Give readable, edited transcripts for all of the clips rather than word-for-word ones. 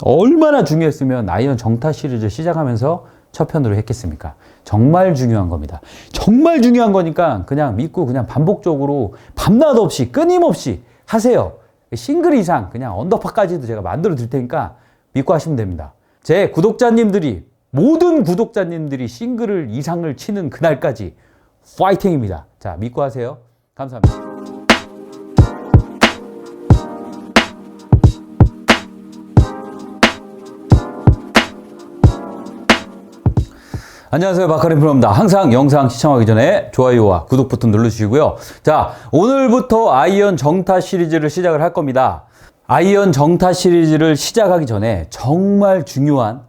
얼마나 중요했으면 아이언 정타 시리즈 시작하면서 첫 편으로 했겠습니까? 정말 중요한 겁니다. 정말 중요한 거니까 그냥 믿고 그냥 반복적으로 밤낮 없이 끊임없이 하세요. 싱글 이상 그냥 언더파까지도 제가 만들어 드릴 테니까 믿고 하시면 됩니다. 제 구독자님들이 모든 구독자님들이 싱글을 이상을 치는 그날까지 파이팅입니다. 자, 믿고 하세요. 감사합니다. 안녕하세요, 박하림 프로입니다. 항상 영상 시청하기 전에 좋아요와 구독 버튼 눌러주시고요. 자, 오늘부터 아이언 정타 시리즈를 시작을 할 겁니다. 아이언 정타 시리즈를 시작하기 전에 정말 중요한,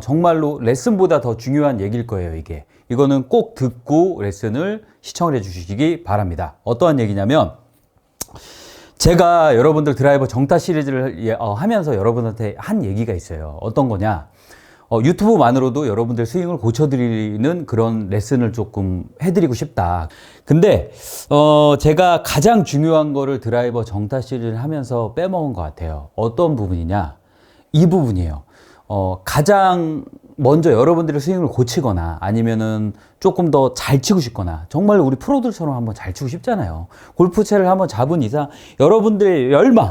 정말로 레슨보다 더 중요한 얘기일 거예요, 이게. 이거는 꼭 듣고 레슨을 시청을 해주시기 바랍니다. 어떠한 얘기냐면, 제가 여러분들 드라이버 정타 시리즈를 하면서 여러분한테 한 얘기가 있어요. 어떤 거냐? 유튜브만으로도 여러분들 스윙을 고쳐드리는 그런 레슨을 조금 해드리고 싶다. 근데 제가 가장 중요한 거를 드라이버 정타 시리즈를 하면서 빼먹은 것 같아요. 어떤 부분이냐? 이 부분이에요. 가장 먼저 여러분들의 스윙을 고치거나 아니면은 조금 더 잘 치고 싶거나 정말 우리 프로들처럼 한번 잘 치고 싶잖아요. 골프채를 한번 잡은 이상 여러분들의 열망,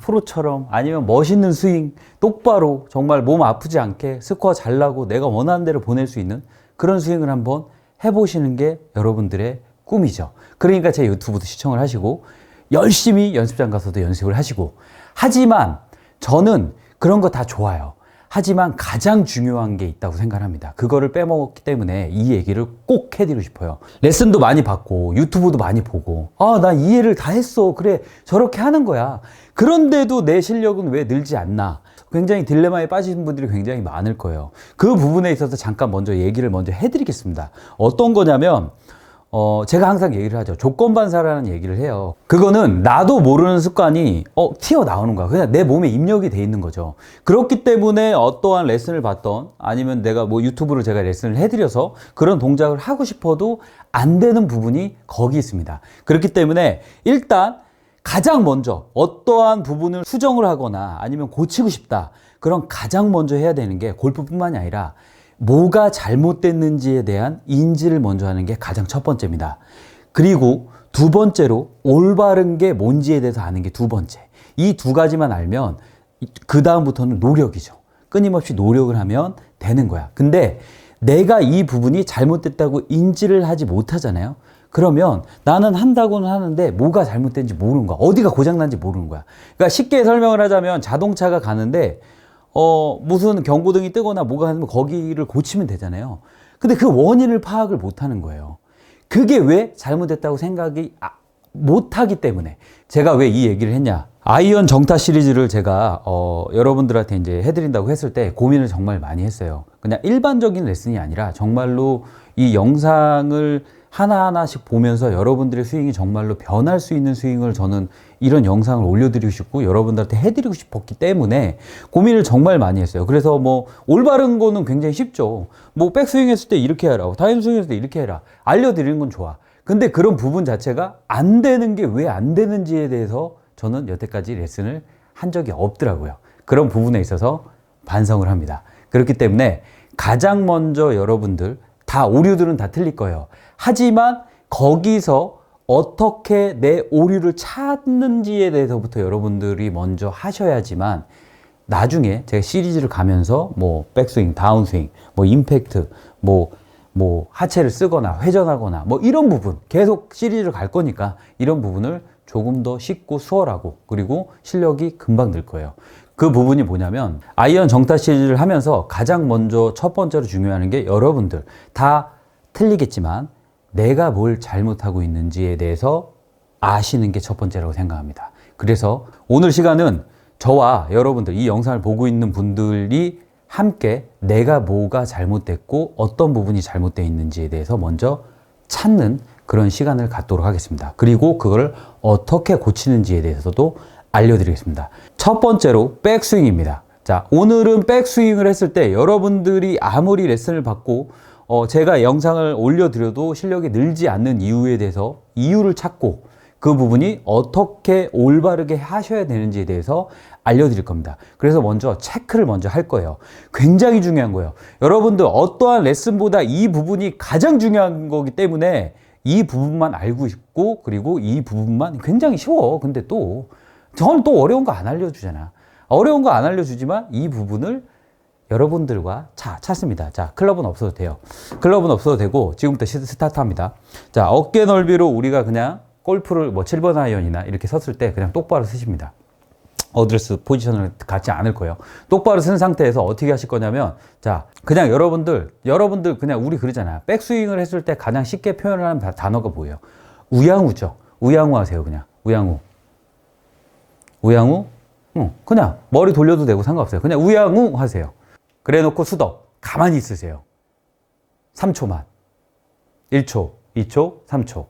프로처럼 아니면 멋있는 스윙 똑바로 정말 몸 아프지 않게 스코어 잘 나고 내가 원하는 대로 보낼 수 있는 그런 스윙을 한번 해보시는 게 여러분들의 꿈이죠. 그러니까 제 유튜브도 시청을 하시고 열심히 연습장 가서도 연습을 하시고, 하지만 저는 그런 거 다 좋아요. 하지만 가장 중요한 게 있다고 생각합니다. 그거를 빼먹었기 때문에 이 얘기를 꼭 해드리고 싶어요. 레슨도 많이 받고 유튜브도 많이 보고 나 이해를 다 했어. 그래, 저렇게 하는 거야. 그런데도 내 실력은 왜 늘지 않나? 굉장히 딜레마에 빠지는 분들이 굉장히 많을 거예요. 그 부분에 있어서 잠깐 먼저 얘기를 먼저 해드리겠습니다. 어떤 거냐면 제가 항상 얘기를 하죠. 조건반사라는 얘기를 해요. 그거는 나도 모르는 습관이 튀어나오는 거야. 그냥 내 몸에 입력이 돼 있는 거죠. 그렇기 때문에 어떠한 레슨을 받던 아니면 내가 뭐 유튜브로 제가 레슨을 해드려서 그런 동작을 하고 싶어도 안 되는 부분이 거기 있습니다. 그렇기 때문에 일단 가장 먼저 어떠한 부분을 수정을 하거나 아니면 고치고 싶다. 그럼 가장 먼저 해야 되는 게 골프뿐만이 아니라 뭐가 잘못됐는지에 대한 인지를 먼저 하는 게 가장 첫 번째입니다. 그리고 두 번째로 올바른 게 뭔지에 대해서 아는 게 두 번째. 이 두 가지만 알면 그 다음부터는 노력이죠. 끊임없이 노력을 하면 되는 거야. 근데 내가 이 부분이 잘못됐다고 인지를 하지 못하잖아요. 그러면 나는 한다고는 하는데 뭐가 잘못된지 모르는 거야. 어디가 고장난지 모르는 거야. 그러니까 쉽게 설명을 하자면 자동차가 가는데 무슨 경고등이 뜨거나 뭐가 하면 거기를 고치면 되잖아요. 근데 그 원인을 파악을 못 하는 거예요. 그게 왜 잘못됐다고 생각이 못 하기 때문에 제가 왜 이 얘기를 했냐. 아이언 정타 시리즈를 제가 여러분들한테 이제 해드린다고 했을 때 고민을 정말 많이 했어요. 그냥 일반적인 레슨이 아니라 정말로 이 영상을 하나하나씩 보면서 여러분들의 스윙이 정말로 변할 수 있는 스윙을 저는 이런 영상을 올려드리고 싶고 여러분들한테 해드리고 싶었기 때문에 고민을 정말 많이 했어요. 그래서 뭐 올바른 거는 굉장히 쉽죠. 뭐 백스윙 했을 때 이렇게 해라, 타임스윙 했을 때 이렇게 해라, 알려드리는 건 좋아. 근데 그런 부분 자체가 안 되는 게 왜 안 되는지에 대해서 저는 여태까지 레슨을 한 적이 없더라고요. 그런 부분에 있어서 반성을 합니다. 그렇기 때문에 가장 먼저 여러분들 다 오류들은 다 틀릴 거예요. 하지만 거기서 어떻게 내 오류를 찾는지에 대해서부터 여러분들이 먼저 하셔야지만 나중에 제가 시리즈를 가면서 뭐 백스윙, 다운스윙, 뭐 임팩트, 뭐 하체를 쓰거나 회전하거나 뭐 이런 부분 계속 시리즈를 갈 거니까 이런 부분을 조금 더 쉽고 수월하고 그리고 실력이 금방 늘 거예요. 그 부분이 뭐냐면 아이언 정타 시리즈를 하면서 가장 먼저 첫 번째로 중요한 게 여러분들 다 틀리겠지만 내가 뭘 잘못하고 있는지에 대해서 아시는 게 첫 번째라고 생각합니다. 그래서 오늘 시간은 저와 여러분들, 이 영상을 보고 있는 분들이 함께 내가 뭐가 잘못됐고 어떤 부분이 잘못되어 있는지에 대해서 먼저 찾는 그런 시간을 갖도록 하겠습니다. 그리고 그걸 어떻게 고치는지에 대해서도 알려드리겠습니다. 첫 번째로 백스윙입니다. 자, 오늘은 백스윙을 했을 때 여러분들이 아무리 레슨을 받고 제가 영상을 올려드려도 실력이 늘지 않는 이유에 대해서 이유를 찾고 그 부분이 어떻게 올바르게 하셔야 되는지에 대해서 알려드릴 겁니다. 그래서 먼저 체크를 먼저 할 거예요. 굉장히 중요한 거예요. 여러분들 어떠한 레슨보다 이 부분이 가장 중요한 거기 때문에 이 부분만 알고 있고, 그리고 이 부분만 굉장히 쉬워. 근데 또 저는 또 어려운 거 안 알려주잖아. 어려운 거 안 알려주지만 이 부분을 여러분들과 찾습니다. 자, 클럽은 없어도 돼요. 클럽은 없어도 되고 지금부터 스타트합니다. 자, 어깨 넓이로 우리가 그냥 골프를 뭐 7번 아이언이나 이렇게 섰을 때 그냥 똑바로 쓰십니다. 어드레스 포지션을 갖지 않을 거예요. 똑바로 쓴 상태에서 어떻게 하실 거냐면, 자, 그냥 여러분들 그냥 우리 그러잖아요. 백스윙을 했을 때 가장 쉽게 표현을 하는 단어가 뭐예요? 우양우죠. 우양우 하세요. 그냥 우양우. 그냥 머리 돌려도 되고 상관없어요. 그냥 우양우 하세요. 그래 놓고 수덕 가만히 있으세요. 3초만. 1초, 2초, 3초.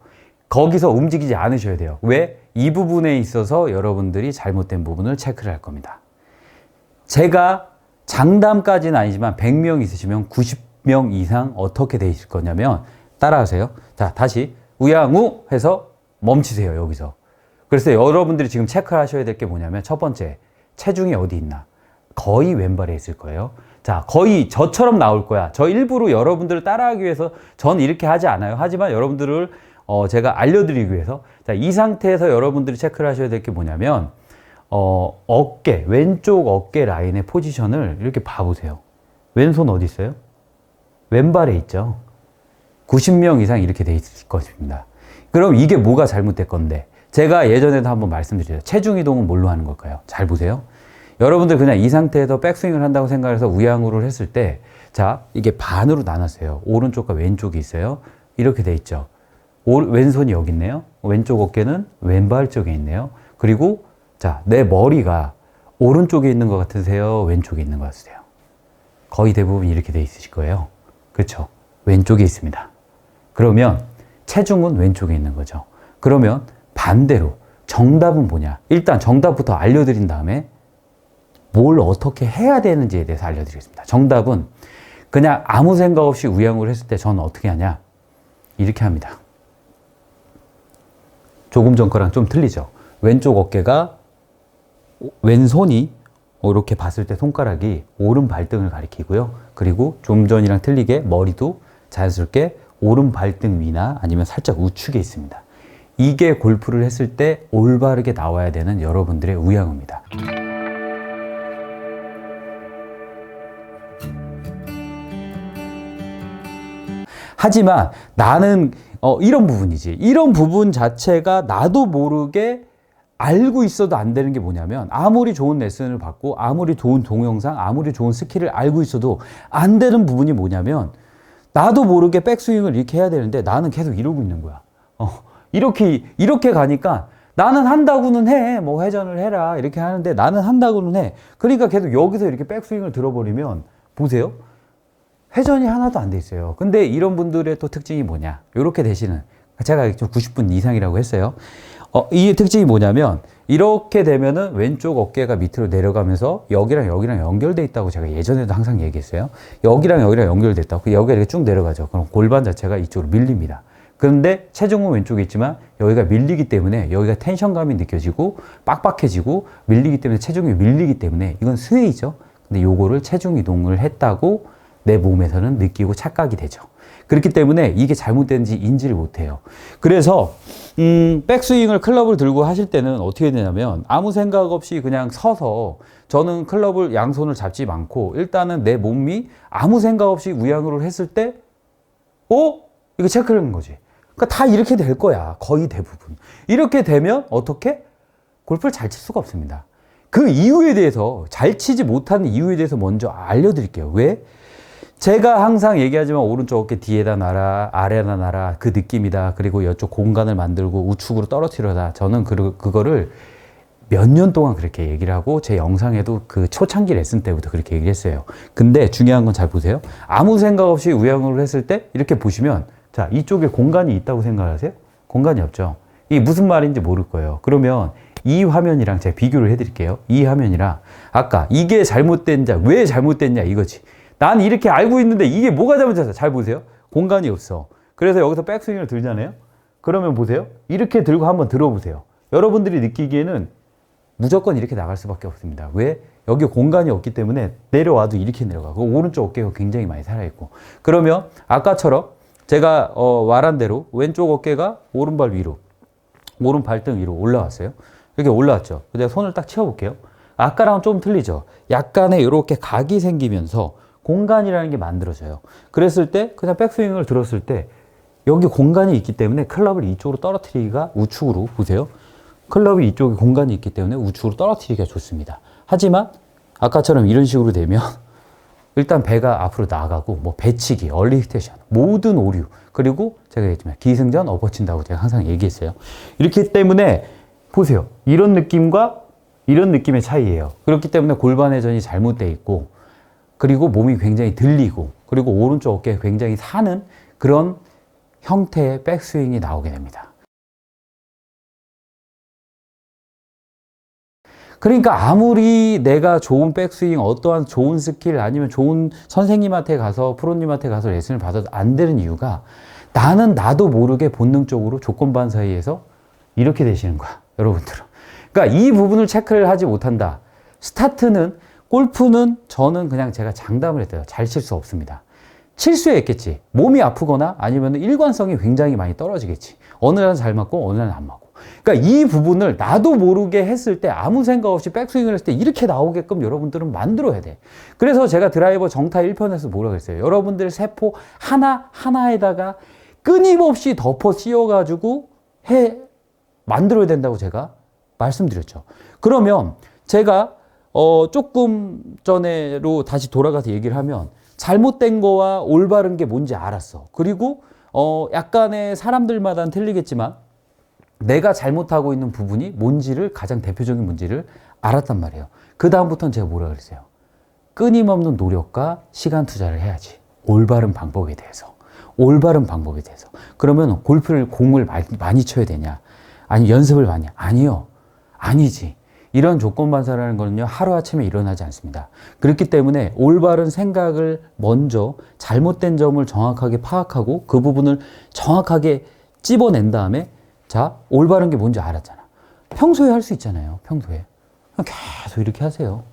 거기서 움직이지 않으셔야 돼요. 왜? 이 부분에 있어서 여러분들이 잘못된 부분을 체크를 할 겁니다. 제가 장담까지는 아니지만 100명 있으시면 90명 이상 어떻게 되실 거냐면, 따라하세요. 자, 다시 우양우 해서 멈추세요. 여기서. 그래서 여러분들이 지금 체크를 하셔야 될 게 뭐냐면, 첫 번째, 체중이 어디 있나? 거의 왼발에 있을 거예요. 자, 거의 저처럼 나올 거야. 저 일부러 여러분들을 따라하기 위해서 저는 이렇게 하지 않아요. 하지만 여러분들을 제가 알려드리기 위해서, 자, 이 상태에서 여러분들이 체크를 하셔야 될 게 뭐냐면, 어깨, 왼쪽 어깨 라인의 포지션을 이렇게 봐보세요. 왼손 어디 있어요? 왼발에 있죠. 90명 이상 이렇게 돼 있을 것입니다. 그럼 이게 뭐가 잘못될 건데? 제가 예전에도 한번 말씀드렸죠. 체중 이동은 뭘로 하는 걸까요? 잘 보세요. 여러분들 그냥 이 상태에서 백스윙을 한다고 생각해서 우양우를 했을 때, 자, 이게 반으로 나눴어요. 오른쪽과 왼쪽이 있어요. 이렇게 돼 있죠. 왼손이 여기 있네요. 왼쪽 어깨는 왼발 쪽에 있네요. 그리고 자, 내 머리가 오른쪽에 있는 것 같으세요? 왼쪽에 있는 것 같으세요? 거의 대부분 이렇게 돼 있으실 거예요. 그렇죠? 왼쪽에 있습니다. 그러면 체중은 왼쪽에 있는 거죠. 그러면 반대로 정답은 뭐냐? 일단 정답부터 알려드린 다음에 뭘 어떻게 해야 되는지에 대해서 알려드리겠습니다. 정답은 그냥 아무 생각 없이 우양우를 했을 때 저는 어떻게 하냐? 이렇게 합니다. 조금 전 거랑 좀 틀리죠. 왼쪽 어깨가, 왼손이 이렇게 봤을 때 손가락이 오른 발등을 가리키고요. 그리고 좀 전이랑 틀리게 머리도 자연스럽게 오른 발등 위나 아니면 살짝 우측에 있습니다. 이게 골프를 했을 때 올바르게 나와야 되는 여러분들의 우양우입니다. 하지만 나는 이런 부분이지. 이런 부분 자체가 나도 모르게 알고 있어도 안 되는 게 뭐냐면, 아무리 좋은 레슨을 받고 아무리 좋은 동영상, 아무리 좋은 스킬을 알고 있어도 안 되는 부분이 뭐냐면, 나도 모르게 백스윙을 이렇게 해야 되는데 나는 계속 이러고 있는 거야. 이렇게 가니까 나는 한다고는 해. 뭐 회전을 해라. 이렇게 하는데 나는 한다고는 해. 그러니까 계속 여기서 이렇게 백스윙을 들어버리면, 보세요. 회전이 하나도 안 돼 있어요. 근데 이런 분들의 또 특징이 뭐냐? 이렇게 되시는, 제가 좀 90분 이상이라고 했어요. 이 특징이 뭐냐면, 이렇게 되면은 왼쪽 어깨가 밑으로 내려가면서 여기랑 연결돼 있다고 제가 예전에도 항상 얘기했어요. 여기랑 연결됐다고. 여기가 이렇게 쭉 내려가죠. 그럼 골반 자체가 이쪽으로 밀립니다. 그런데 체중은 왼쪽에 있지만 여기가 밀리기 때문에 여기가 텐션감이 느껴지고 빡빡해지고, 밀리기 때문에 체중이 밀리기 때문에 이건 스웨이죠. 근데 요거를 체중 이동을 했다고 내 몸에서는 느끼고 착각이 되죠. 그렇기 때문에 이게 잘못된지 인지를 못해요. 그래서 백스윙을, 클럽을 들고 하실 때는 어떻게 되냐면, 아무 생각 없이 그냥 서서, 저는 클럽을 양손을 잡지 않고 일단은 내 몸이 아무 생각 없이 우양우를 했을 때 이거 체크를 하는 거지. 그러니까 다 이렇게 될 거야. 거의 대부분. 이렇게 되면 어떻게? 골프를 잘 칠 수가 없습니다. 그 이유에 대해서, 잘 치지 못하는 이유에 대해서 먼저 알려드릴게요. 왜? 제가 항상 얘기하지만 오른쪽 어깨 뒤에다 놔라, 아래에다 놔라, 그 느낌이다. 그리고 이쪽 공간을 만들고 우측으로 떨어뜨려라. 저는 그거를 몇 년 동안 그렇게 얘기를 하고, 제 영상에도 그 초창기 레슨 때부터 그렇게 얘기를 했어요. 근데 중요한 건 잘 보세요. 아무 생각 없이 우양우를 했을 때 이렇게 보시면, 자, 이쪽에 공간이 있다고 생각하세요? 공간이 없죠. 이게 무슨 말인지 모를 거예요. 그러면 이 화면이랑 제가 비교를 해드릴게요. 이 화면이랑 아까 이게 잘못됐냐, 왜 잘못됐냐 이거지. 난 이렇게 알고 있는데 이게 뭐가 잘못됐어? 잘 보세요. 공간이 없어. 그래서 여기서 백스윙을 들잖아요. 그러면 보세요. 이렇게 들고 한번 들어보세요. 여러분들이 느끼기에는 무조건 이렇게 나갈 수밖에 없습니다. 왜? 여기 공간이 없기 때문에 내려와도 이렇게 내려가고 오른쪽 어깨가 굉장히 많이 살아있고, 그러면 아까처럼 제가 말한 대로 왼쪽 어깨가 오른발 위로, 오른 발등 위로 올라왔어요. 이렇게 올라왔죠. 제가 손을 딱 치워볼게요. 아까랑 좀 틀리죠. 약간의 이렇게 각이 생기면서 공간이라는 게 만들어져요. 그랬을 때 그냥 백스윙을 들었을 때 여기 공간이 있기 때문에 클럽을 이쪽으로 떨어뜨리기가, 우측으로 보세요. 클럽이 이쪽에 공간이 있기 때문에 우측으로 떨어뜨리기가 좋습니다. 하지만 아까처럼 이런 식으로 되면 일단 배가 앞으로 나가고, 뭐 배치기, 얼리 히테이션, 모든 오류, 그리고 제가 얘기했지만 기승전 엎어친다고 제가 항상 얘기했어요. 이렇기 때문에 보세요. 이런 느낌과 이런 느낌의 차이예요. 그렇기 때문에 골반 회전이 잘못되어 있고, 그리고 몸이 굉장히 들리고, 그리고 오른쪽 어깨에 굉장히 사는 그런 형태의 백스윙이 나오게 됩니다. 그러니까 아무리 내가 좋은 백스윙, 어떠한 좋은 스킬, 아니면 좋은 선생님한테 가서, 프로님한테 가서 레슨을 받아도 안 되는 이유가, 나는 나도 모르게 본능적으로 조건반 사이에서 이렇게 되시는 거야, 여러분들은. 그러니까 이 부분을 체크를 하지 못한다. 스타트는, 골프는 저는 그냥 제가 장담을 했대요. 잘 칠 수 없습니다. 칠 수야 있겠지. 몸이 아프거나 아니면 일관성이 굉장히 많이 떨어지겠지. 어느 날은 잘 맞고 어느 날은 안 맞고. 그러니까 이 부분을 나도 모르게 했을 때, 아무 생각 없이 백스윙을 했을 때 이렇게 나오게끔 여러분들은 만들어야 돼. 그래서 제가 드라이버 정타 1편에서 뭐라 그랬어요? 여러분들 세포 하나하나에다가 끊임없이 덮어 씌워가지고 만들어야 된다고 제가 말씀드렸죠. 그러면 제가 조금 전에로 다시 돌아가서 얘기를 하면, 잘못된 거와 올바른 게 뭔지 알았어. 그리고 약간의 사람들마다는 틀리겠지만 내가 잘못하고 있는 부분이 뭔지를, 가장 대표적인 문제를 알았단 말이에요. 그 다음부터는 제가 뭐라 그랬어요? 끊임없는 노력과 시간 투자를 해야지. 올바른 방법에 대해서. 올바른 방법에 대해서. 그러면 공을 많이 쳐야 되냐? 아니, 연습을 많이? 아니요. 아니지. 이런 조건반사라는 거는요, 하루아침에 일어나지 않습니다. 그렇기 때문에 올바른 생각을 먼저, 잘못된 점을 정확하게 파악하고 그 부분을 정확하게 찝어낸 다음에, 자, 올바른 게 뭔지 알았잖아. 평소에 할 수 있잖아요. 평소에. 계속 이렇게 하세요.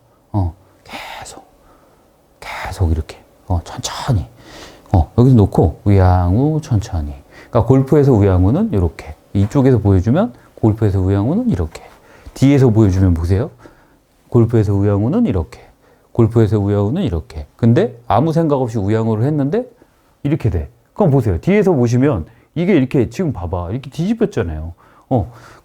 계속 이렇게. 천천히. 여기서 놓고 우양우 천천히. 그러니까 골프에서 우양우는 이렇게. 이쪽에서 보여주면 골프에서 우양우는 이렇게. 뒤에서 보여주면 보세요. 골프에서 우양우는 이렇게. 골프에서 우양우는 이렇게. 근데 아무 생각 없이 우양우를 했는데 이렇게 돼. 그럼 보세요. 뒤에서 보시면 이게 이렇게, 지금 봐봐. 이렇게 뒤집혔잖아요.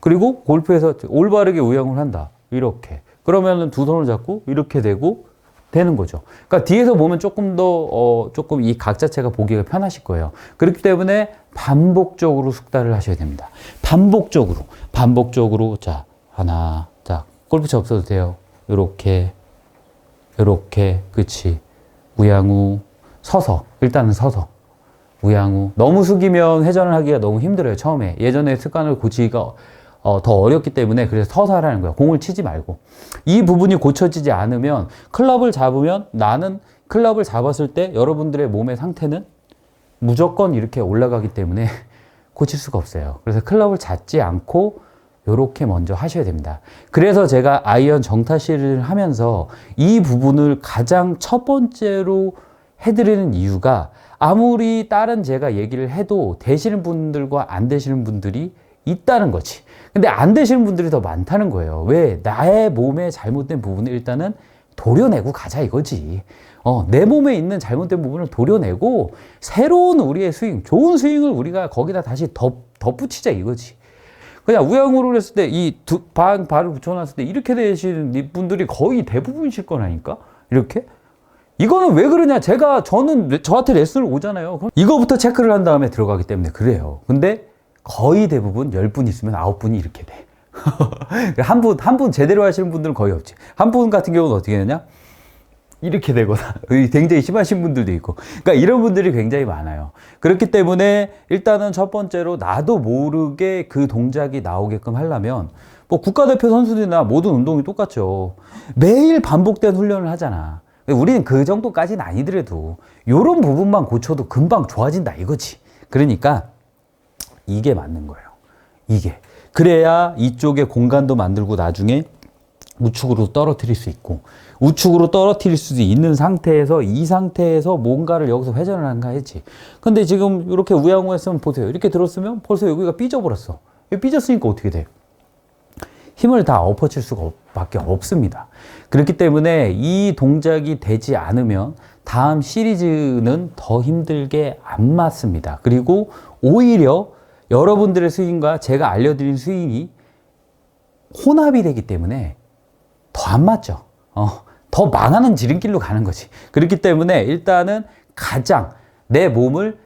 그리고 골프에서 올바르게 우양우를 한다. 이렇게. 그러면은 두 손을 잡고 이렇게 되는 거죠. 그러니까 뒤에서 보면 조금 이 각 자체가 보기가 편하실 거예요. 그렇기 때문에 반복적으로 숙달을 하셔야 됩니다. 반복적으로. 자, 하나. 자, 골프채 없어도 돼요. 요렇게. 그치. 우양우. 일단은 서서. 우양우. 너무 숙이면 회전을 하기가 너무 힘들어요, 처음에. 예전에 습관을 고치기가 더 어렵기 때문에, 그래서 서서 하라는 거야. 공을 치지 말고. 이 부분이 고쳐지지 않으면, 클럽을 잡으면, 나는 클럽을 잡았을 때 여러분들의 몸의 상태는 무조건 이렇게 올라가기 때문에 고칠 수가 없어요. 그래서 클럽을 잡지 않고 요렇게 먼저 하셔야 됩니다. 그래서 제가 아이언 정타 시리즈를 하면서 이 부분을 가장 첫 번째로 해드리는 이유가, 아무리 다른 제가 얘기를 해도 되시는 분들과 안 되시는 분들이 있다는 거지. 근데 안 되시는 분들이 더 많다는 거예요. 왜? 나의 몸에 잘못된 부분을 일단은 도려내고 가자 이거지. 내 몸에 있는 잘못된 부분을 도려내고 새로운 우리의 스윙, 좋은 스윙을 우리가 거기다 다시 덧붙이자 이거지. 그냥 우양우를 했을 때 이 발을 붙여놨을 때 이렇게 되시는 분들이 거의 대부분이실 거라니까? 이렇게? 이거는 왜 그러냐? 저는 저한테 레슨을 오잖아요. 그럼 이거부터 체크를 한 다음에 들어가기 때문에 그래요. 근데 거의 대부분 10분 있으면 9분이 이렇게 돼. 한 분 제대로 하시는 분들은 거의 없지. 한 분 같은 경우는 어떻게 되냐? 이렇게 되거나 굉장히 심하신 분들도 있고. 그러니까 이런 분들이 굉장히 많아요. 그렇기 때문에 일단은 첫 번째로 나도 모르게 그 동작이 나오게끔 하려면, 뭐 국가대표 선수들이나 모든 운동이 똑같죠. 매일 반복된 훈련을 하잖아. 우리는 그 정도까지는 아니더라도 이런 부분만 고쳐도 금방 좋아진다 이거지. 그러니까 이게 맞는 거예요. 이게. 그래야 이쪽에 공간도 만들고 나중에 우측으로 떨어뜨릴 수 있고, 우측으로 떨어뜨릴 수도 있는 상태에서 이 상태에서 뭔가를 여기서 회전을 한가 했지. 근데 지금 이렇게 우양우 했으면 보세요. 이렇게 들었으면 벌써 여기가 삐져버렸어. 삐졌으니까 어떻게 돼? 힘을 다 엎어칠 수가 밖에 없습니다. 그렇기 때문에 이 동작이 되지 않으면 다음 시리즈는 더 힘들게 안 맞습니다. 그리고 오히려 여러분들의 스윙과 제가 알려드린 스윙이 혼합이 되기 때문에 더 안 맞죠. 더 망하는 지름길로 가는 거지. 그렇기 때문에 일단은 가장 내 몸을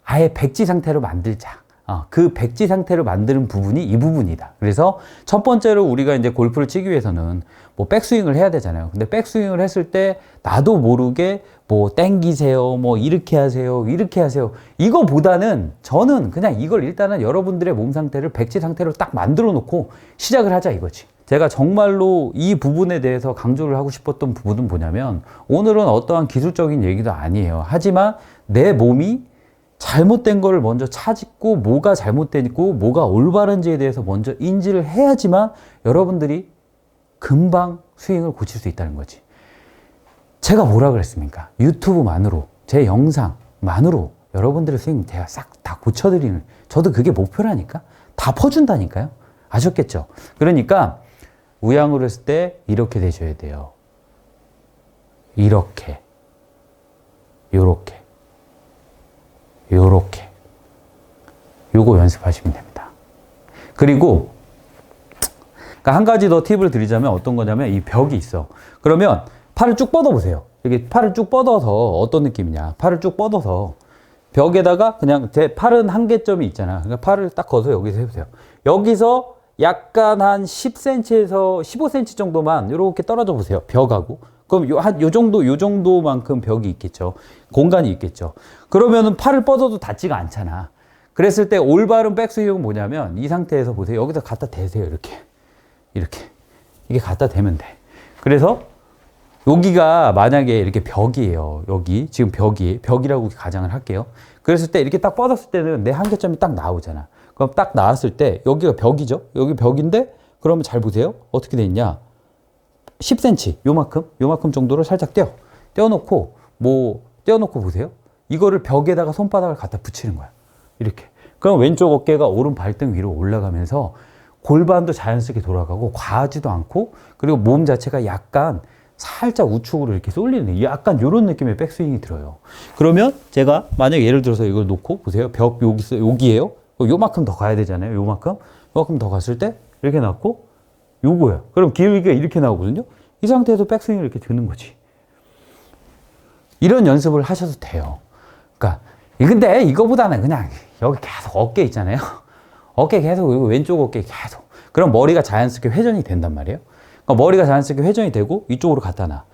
아예 백지 상태로 만들자. 그 백지 상태로 만드는 부분이 이 부분이다. 그래서 첫 번째로 우리가 이제 골프를 치기 위해서는 뭐 백스윙을 해야 되잖아요. 근데 백스윙을 했을 때 나도 모르게 뭐 땡기세요, 뭐 이렇게 하세요, 이렇게 하세요. 이거보다는 저는 그냥 이걸 일단은 여러분들의 몸 상태를 백지 상태로 딱 만들어 놓고 시작을 하자 이거지. 제가 정말로 이 부분에 대해서 강조를 하고 싶었던 부분은 뭐냐면 오늘은 어떠한 기술적인 얘기도 아니에요. 하지만 내 몸이 잘못된 거를 먼저 찾고 뭐가 잘못되고 뭐가 올바른지에 대해서 먼저 인지를 해야지만 여러분들이 금방 스윙을 고칠 수 있다는 거지. 제가 뭐라 그랬습니까? 유튜브만으로, 제 영상만으로 여러분들의 스윙 제가 싹 다 고쳐드리는, 저도 그게 목표라니까? 다 퍼준다니까요? 아셨겠죠? 그러니까 우양으로 했을 때 이렇게 되셔야 돼요. 이렇게, 요렇게, 요렇게. 요거 연습하시면 됩니다. 그리고 한 가지 더 팁을 드리자면 어떤 거냐면 이 벽이 있어. 그러면 팔을 쭉 뻗어 보세요. 이렇게 팔을 쭉 뻗어서 어떤 느낌이냐. 팔을 쭉 뻗어서 벽에다가 그냥 제 팔은 한계점이 있잖아. 그러니까 팔을 딱 거서 여기서 해보세요. 여기서 약간 한 10cm에서 15cm 정도만 이렇게 떨어져 보세요. 벽하고. 그럼 요 정도만큼 벽이 있겠죠. 공간이 있겠죠. 그러면은 팔을 뻗어도 닿지가 않잖아. 그랬을 때 올바른 백스윙은 뭐냐면 이 상태에서 보세요. 여기다 갖다 대세요. 이렇게. 이게 갖다 대면 돼. 그래서 여기가 만약에 이렇게 벽이에요. 여기 지금 벽이라고 가정을 할게요. 그랬을 때 이렇게 딱 뻗었을 때는 내 한계점이 딱 나오잖아. 그럼 딱 나왔을 때 여기가 벽이죠. 여기 벽인데 그러면 잘 보세요. 어떻게 돼 있냐? 10cm 요만큼 정도를 살짝 떼어놓고 보세요. 이거를 벽에다가 손바닥을 갖다 붙이는 거야. 이렇게. 그럼 왼쪽 어깨가 오른 발등 위로 올라가면서 골반도 자연스럽게 돌아가고 과하지도 않고 그리고 몸 자체가 약간 살짝 우측으로 이렇게 쏠리는 약간 이런 느낌의 백스윙이 들어요. 그러면 제가 만약에 예를 들어서 이걸 놓고 보세요. 벽 여기에요. 요만큼 더 가야 되잖아요. 요만큼 더 갔을 때 이렇게 나왔고 요거예요. 그럼 기울기가 이렇게 나오거든요. 이 상태에서 백스윙을 이렇게 드는 거지. 이런 연습을 하셔도 돼요. 그러니까 근데 이거보다는 그냥 여기 계속 어깨 있잖아요. 어깨 계속 왼쪽 어깨 계속. 그럼 머리가 자연스럽게 회전이 된단 말이에요. 그러니까 머리가 자연스럽게 회전이 되고 이쪽으로 갖다 놔.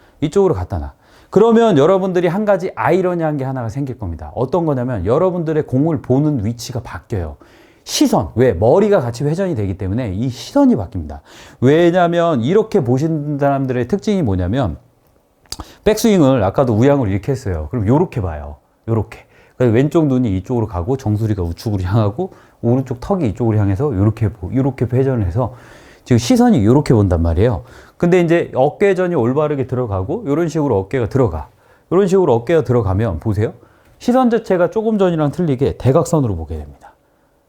그러면 여러분들이 한 가지 아이러니한 게 하나가 생길 겁니다. 어떤 거냐면 여러분들의 공을 보는 위치가 바뀌어요. 시선, 왜? 머리가 같이 회전이 되기 때문에 이 시선이 바뀝니다. 왜냐면 이렇게 보신 사람들의 특징이 뭐냐면 백스윙을 아까도 우양을 이렇게 했어요. 그럼 요렇게 봐요. 요렇게. 그래서 왼쪽 눈이 이쪽으로 가고 정수리가 우측으로 향하고 오른쪽 턱이 이쪽으로 향해서 요렇게 회전을 해서 지금 시선이 요렇게 본단 말이에요. 근데 이제 어깨전이 올바르게 들어가고 이런 식으로 어깨가 들어가. 이런 식으로 어깨가 들어가면 보세요. 시선 자체가 조금 전이랑 틀리게 대각선으로 보게 됩니다.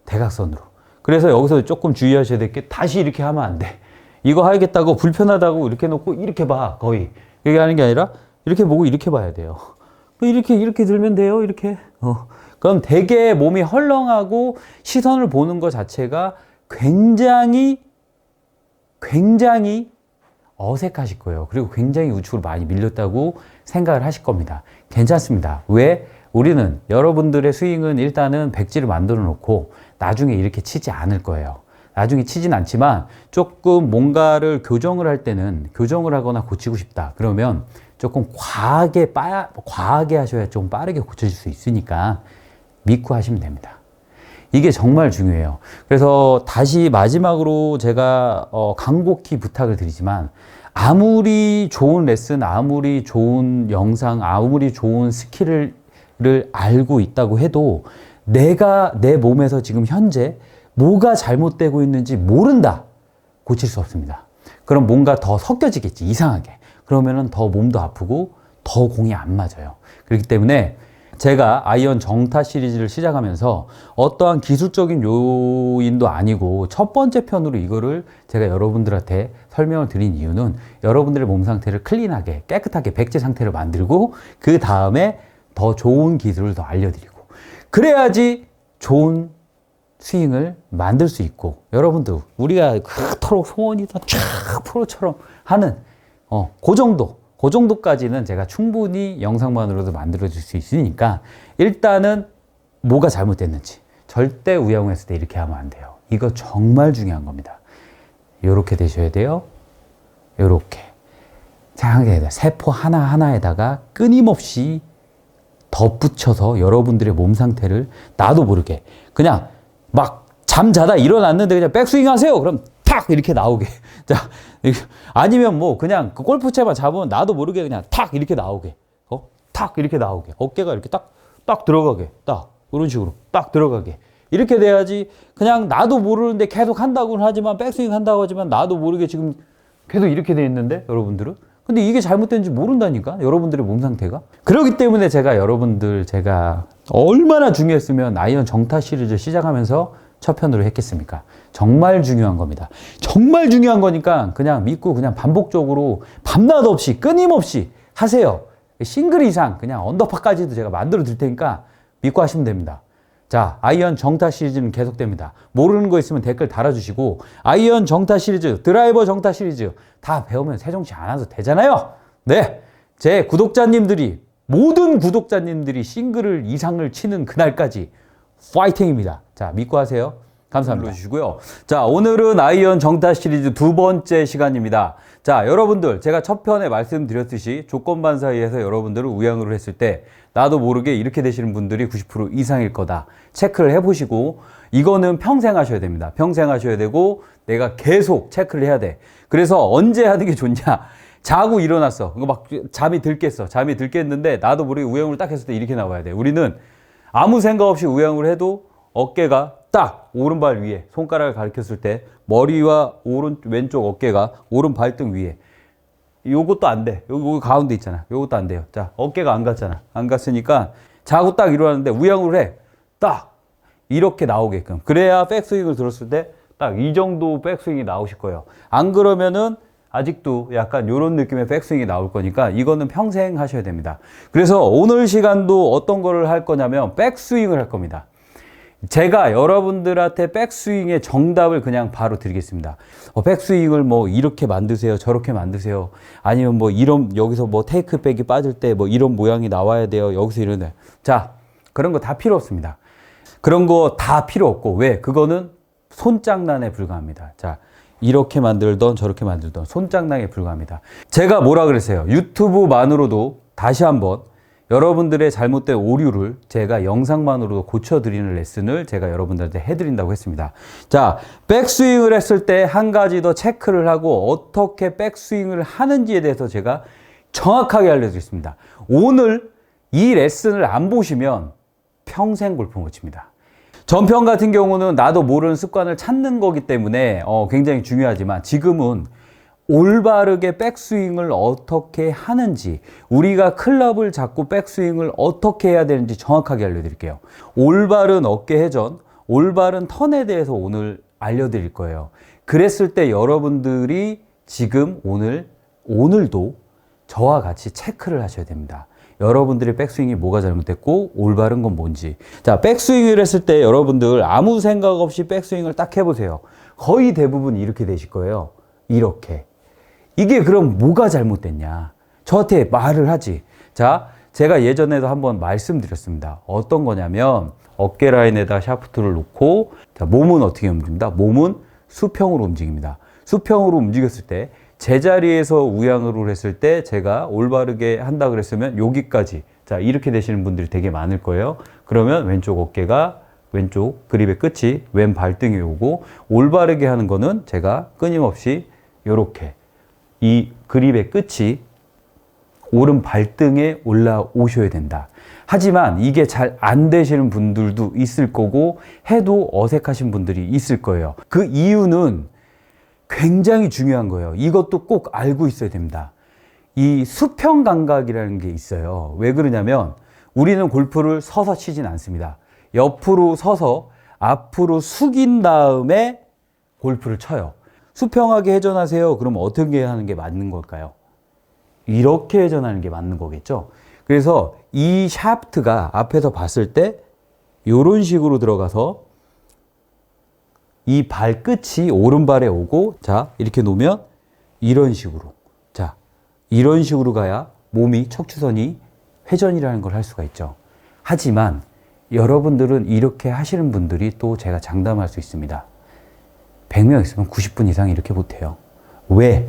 대각선으로. 그래서 여기서 조금 주의하셔야 될 게 다시 이렇게 하면 안 돼. 이거 하겠다고 불편하다고 이렇게 놓고 이렇게 봐. 거의. 이게 하는 게 아니라 이렇게 보고 이렇게 봐야 돼요. 이렇게 들면 돼요. 이렇게. 그럼 되게 몸이 헐렁하고 시선을 보는 것 자체가 굉장히 어색하실 거예요. 그리고 굉장히 우측으로 많이 밀렸다고 생각을 하실 겁니다. 괜찮습니다. 왜? 우리는 여러분들의 스윙은 일단은 백지를 만들어 놓고 나중에 이렇게 치지 않을 거예요. 나중에 치진 않지만 조금 뭔가를 교정을 할 때는 교정을 하거나 고치고 싶다. 그러면 조금 과하게 하셔야 좀 빠르게 고쳐질 수 있으니까 믿고 하시면 됩니다. 이게 정말 중요해요. 그래서 다시 마지막으로 제가 간곡히 부탁을 드리지만 아무리 좋은 레슨, 아무리 좋은 영상, 아무리 좋은 스킬을 알고 있다고 해도 내가 내 몸에서 지금 현재 뭐가 잘못되고 있는지 모른다. 고칠 수 없습니다. 그럼 뭔가 더 섞여지겠지, 이상하게. 그러면은 더 몸도 아프고 더 공이 안 맞아요. 그렇기 때문에 제가 아이언 정타 시리즈를 시작하면서 어떠한 기술적인 요인도 아니고 첫 번째 편으로 이거를 제가 여러분들한테 설명을 드린 이유는 여러분들의 몸 상태를 클린하게 깨끗하게 백제 상태로 만들고 그 다음에 더 좋은 기술을 더 알려드리고 그래야지 좋은 스윙을 만들 수 있고 여러분들 우리가 그토록 소원이 다 쫙 프로처럼 하는 그 정도까지는 제가 충분히 영상만으로도 만들어줄 수 있으니까 일단은 뭐가 잘못됐는지 절대 우양우했을 때 이렇게 하면 안 돼요. 이거 정말 중요한 겁니다. 요렇게 되셔야 돼요. 요렇게 생각해야 돼요. 세포 하나하나에다가 끊임없이 덧붙여서 여러분들의 몸 상태를 나도 모르게 그냥 막 잠자다 일어났는데 그냥 백스윙 하세요. 그럼 탁 이렇게 나오게. 자, 아니면 뭐 그냥 그 골프채만 잡으면 나도 모르게 그냥 탁 이렇게 나오게. 탁 이렇게 나오게. 어깨가 이렇게 딱 들어가게. 딱 이런 식으로 딱 들어가게. 이렇게 돼야지 그냥 나도 모르는데 계속 한다고는 하지만 백스윙 한다고 하지만 나도 모르게 지금 계속 이렇게 돼 있는데 여러분들은 근데 이게 잘못된지 모른다니까 여러분들의 몸 상태가. 그렇기 때문에 제가 얼마나 중요했으면 아이언 정타 시리즈 시작하면서 첫 편으로 했겠습니까? 정말 중요한 겁니다. 정말 중요한 거니까 그냥 믿고 그냥 반복적으로 밤낮 없이 끊임없이 하세요. 싱글 이상 그냥 언더파까지도 제가 만들어 드릴 테니까 믿고 하시면 됩니다. 자, 아이언 정타 시리즈는 계속됩니다. 모르는 거 있으면 댓글 달아주시고 아이언 정타 시리즈, 드라이버 정타 시리즈 다 배우면 세종시 안 와도 되잖아요. 네, 제 구독자님들이 모든 구독자님들이 싱글을 이상을 치는 그날까지 파이팅입니다. 자, 믿고 하세요. 감사합니다. 눌러주시고요. 자, 오늘은 아이언 정타 시리즈 두 번째 시간입니다. 자, 여러분들 제가 첫 편에 말씀드렸듯이 조건반 사이에서 여러분들을 우양으로 했을 때 나도 모르게 이렇게 되시는 분들이 90% 이상일 거다. 체크를 해보시고 이거는 평생 하셔야 됩니다. 평생 하셔야 되고 내가 계속 체크를 해야 돼. 그래서 언제 하는 게 좋냐. 자고 일어났어. 이거 막 잠이 들겠어. 잠이 들겠는데 나도 모르게 우양으로 딱 했을 때 이렇게 나와야 돼. 우리는 아무 생각 없이 우양으로 해도 어깨가 딱 오른발 위에 손가락을 가리켰을 때 머리와 왼쪽 어깨가 오른 발등 위에 요것도 안 돼. 여기 가운데 있잖아. 요것도 안 돼요. 자, 어깨가 안 갔잖아. 안 갔으니까 자고 딱 일어났는데 우양으로 해. 딱 이렇게 나오게끔. 그래야 백스윙을 들었을 때 딱 이 정도 백스윙이 나오실 거예요. 안 그러면은 아직도 약간 이런 느낌의 백스윙이 나올 거니까 이거는 평생 하셔야 됩니다. 그래서 오늘 시간도 어떤 거를 할 거냐면 백스윙을 할 겁니다. 제가 여러분들한테 백스윙의 정답을 그냥 바로 드리겠습니다. 백스윙을 뭐 이렇게 만드세요, 저렇게 만드세요. 아니면 뭐 여기서 뭐 테이크백이 빠질 때 뭐 이런 모양이 나와야 돼요. 여기서 이런. 자, 그런 거 다 필요 없습니다. 그런 거 다 필요 없고, 왜? 그거는 손장난에 불과합니다. 자, 이렇게 만들던 저렇게 만들던 손장난에 불과합니다. 제가 뭐라 그랬어요? 유튜브만으로도 다시 한번 여러분들의 잘못된 오류를 제가 영상만으로도 고쳐드리는 레슨을 제가 여러분들한테 해드린다고 했습니다. 자, 백스윙을 했을 때 한 가지 더 체크를 하고 어떻게 백스윙을 하는지에 대해서 제가 정확하게 알려드리겠습니다. 오늘 이 레슨을 안 보시면 평생 골프 못 칩니다. 전편 같은 경우는 나도 모르는 습관을 찾는 거기 때문에 굉장히 중요하지만 지금은 올바르게 백스윙을 어떻게 하는지, 우리가 클럽을 잡고 백스윙을 어떻게 해야 되는지 정확하게 알려드릴게요. 올바른 어깨 회전, 올바른 턴에 대해서 오늘 알려드릴 거예요. 그랬을 때 여러분들이 지금 오늘도 저와 같이 체크를 하셔야 됩니다. 여러분들의 백스윙이 뭐가 잘못됐고 올바른 건 뭔지. 자, 백스윙을 했을 때 여러분들 아무 생각 없이 백스윙을 딱 해보세요. 거의 대부분 이렇게 되실 거예요. 이렇게. 이게 그럼 뭐가 잘못됐냐? 저한테 말을 하지. 자, 제가 예전에도 한번 말씀드렸습니다. 어떤 거냐면 어깨 라인에다 샤프트를 놓고, 자, 몸은 어떻게 움직입니다? 몸은 수평으로 움직입니다. 수평으로 움직였을 때 제자리에서 우양으로 했을 때 제가 올바르게 한다 그랬으면 여기까지, 자, 이렇게 되시는 분들이 되게 많을 거예요. 그러면 왼쪽 어깨가, 왼쪽 그립의 끝이 왼 발등에 오고, 올바르게 하는 거는 제가 끊임없이 이렇게 이 그립의 끝이 오른 발등에 올라오셔야 된다. 하지만 이게 잘 안 되시는 분들도 있을 거고 해도 어색하신 분들이 있을 거예요. 그 이유는 굉장히 중요한 거예요. 이것도 꼭 알고 있어야 됩니다. 이 수평 감각이라는 게 있어요. 왜 그러냐면 우리는 골프를 서서 치진 않습니다. 옆으로 서서 앞으로 숙인 다음에 골프를 쳐요. 수평하게 회전하세요. 그러면 어떻게 하는 게 맞는 걸까요? 이렇게 회전하는 게 맞는 거겠죠. 그래서 이 샤프트가 앞에서 봤을 때 이런 식으로 들어가서 이 발끝이 오른발에 오고, 자, 이렇게 놓으면 이런 식으로, 자, 이런 식으로 가야 몸이, 척추선이 회전이라는 걸 할 수가 있죠. 하지만 여러분들은 이렇게 하시는 분들이 또 제가 장담할 수 있습니다. 100명 있으면 90분 이상 이렇게 못해요. 왜?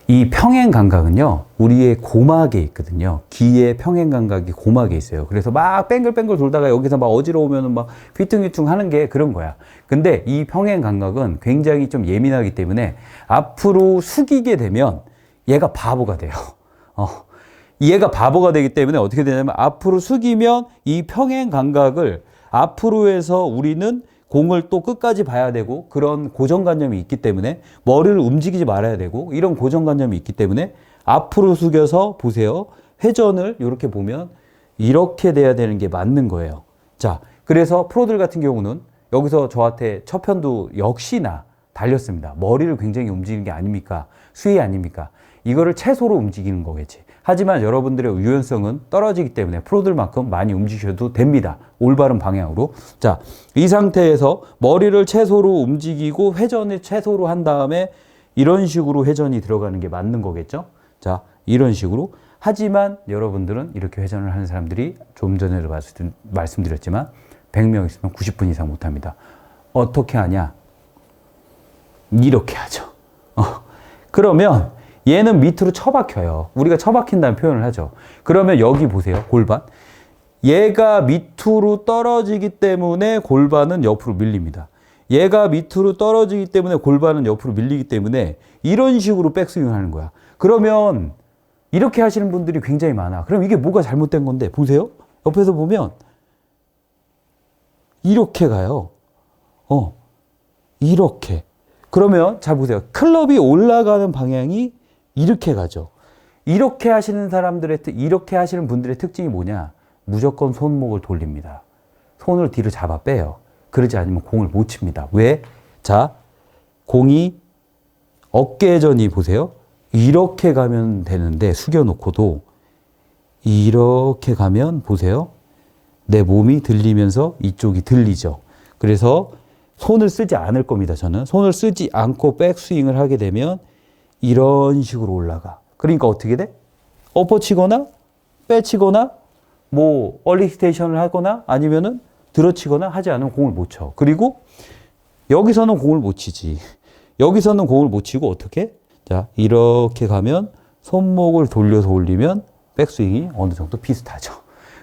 이 평행 감각은요, 우리의 고막에 있거든요. 귀의 평행 감각이 고막에 있어요. 그래서 막 뱅글뱅글 돌다가 여기서 막 어지러우면 막 휘퉁휘퉁 하는 게 그런 거야. 근데 이 평행 감각은 굉장히 좀 예민하기 때문에 앞으로 숙이게 되면 얘가 바보가 돼요. 얘가 바보가 되기 때문에 어떻게 되냐면 앞으로 숙이면 이 평행 감각을 앞으로 해서 우리는 공을 또 끝까지 봐야 되고 그런 고정관념이 있기 때문에 머리를 움직이지 말아야 되고 이런 고정관념이 있기 때문에 앞으로 숙여서 보세요. 회전을 이렇게 보면 이렇게 돼야 되는 게 맞는 거예요. 자, 그래서 프로들 같은 경우는 여기서 저한테 첫 편도 역시나 달렸습니다. 머리를 굉장히 움직이는 게 아닙니까? 수위 아닙니까? 이거를 채소로 움직이는 거겠지. 하지만 여러분들의 유연성은 떨어지기 때문에 프로들만큼 많이 움직여도 됩니다. 올바른 방향으로. 자, 이 상태에서 머리를 채소로 움직이고 회전을 채소로 한 다음에 이런 식으로 회전이 들어가는 게 맞는 거겠죠? 자, 이런 식으로. 하지만 여러분들은 이렇게 회전을 하는 사람들이 좀 전에도 말씀드렸지만 100명 있으면 90분 이상 못합니다. 어떻게 하냐? 이렇게 하죠. 그러면 얘는 밑으로 처박혀요. 우리가 처박힌다는 표현을 하죠. 그러면 여기 보세요. 골반. 얘가 밑으로 떨어지기 때문에 골반은 옆으로 밀립니다. 얘가 밑으로 떨어지기 때문에 골반은 옆으로 밀리기 때문에 이런 식으로 백스윙을 하는 거야. 그러면 이렇게 하시는 분들이 굉장히 많아. 그럼 이게 뭐가 잘못된 건데? 보세요. 옆에서 보면 이렇게 가요. 이렇게. 그러면 잘 보세요. 클럽이 올라가는 방향이 이렇게 가죠. 이렇게 하시는 이렇게 하시는 분들의 특징이 뭐냐? 무조건 손목을 돌립니다. 손을 뒤로 잡아 빼요. 그러지 않으면 공을 못 칩니다. 왜? 자, 공이 어깨전이 보세요. 이렇게 가면 되는데 숙여놓고도 이렇게 가면 보세요. 내 몸이 들리면서 이쪽이 들리죠. 그래서 손을 쓰지 않을 겁니다. 저는 손을 쓰지 않고 백스윙을 하게 되면 이런 식으로 올라가. 그러니까 어떻게 돼? 엎어치거나 빼치거나 뭐 얼리스테이션을 하거나 아니면은 들어치거나 하지 않으면 공을 못 쳐. 그리고 여기서는 공을 못 치지. 여기서는 공을 못 치고 어떻게? 자, 이렇게 가면 손목을 돌려서 올리면 백스윙이 어느 정도 비슷하죠.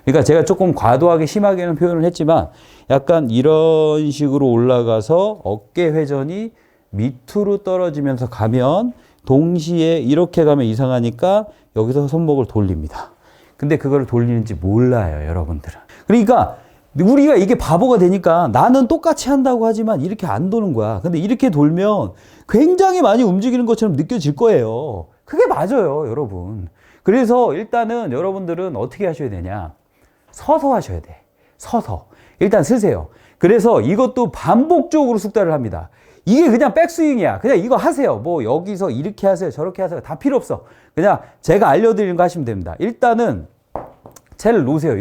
그러니까 제가 조금 과도하게 심하게는 표현을 했지만 약간 이런 식으로 올라가서 어깨 회전이 밑으로 떨어지면서 가면 동시에 이렇게 가면 이상하니까 여기서 손목을 돌립니다. 근데 그걸 돌리는지 몰라요, 여러분들은. 그러니까 우리가 이게 바보가 되니까 나는 똑같이 한다고 하지만 이렇게 안 도는 거야. 근데 이렇게 돌면 굉장히 많이 움직이는 것처럼 느껴질 거예요. 그게 맞아요, 여러분. 그래서 일단은 여러분들은 어떻게 하셔야 되냐? 서서 하셔야 돼. 서서. 일단 쓰세요. 그래서 이것도 반복적으로 숙달을 합니다. 이게 그냥 백스윙이야. 그냥 이거 하세요. 뭐 여기서 이렇게 하세요. 저렇게 하세요. 다 필요 없어. 그냥 제가 알려드리는 거 하시면 됩니다. 일단은 채를 놓으세요.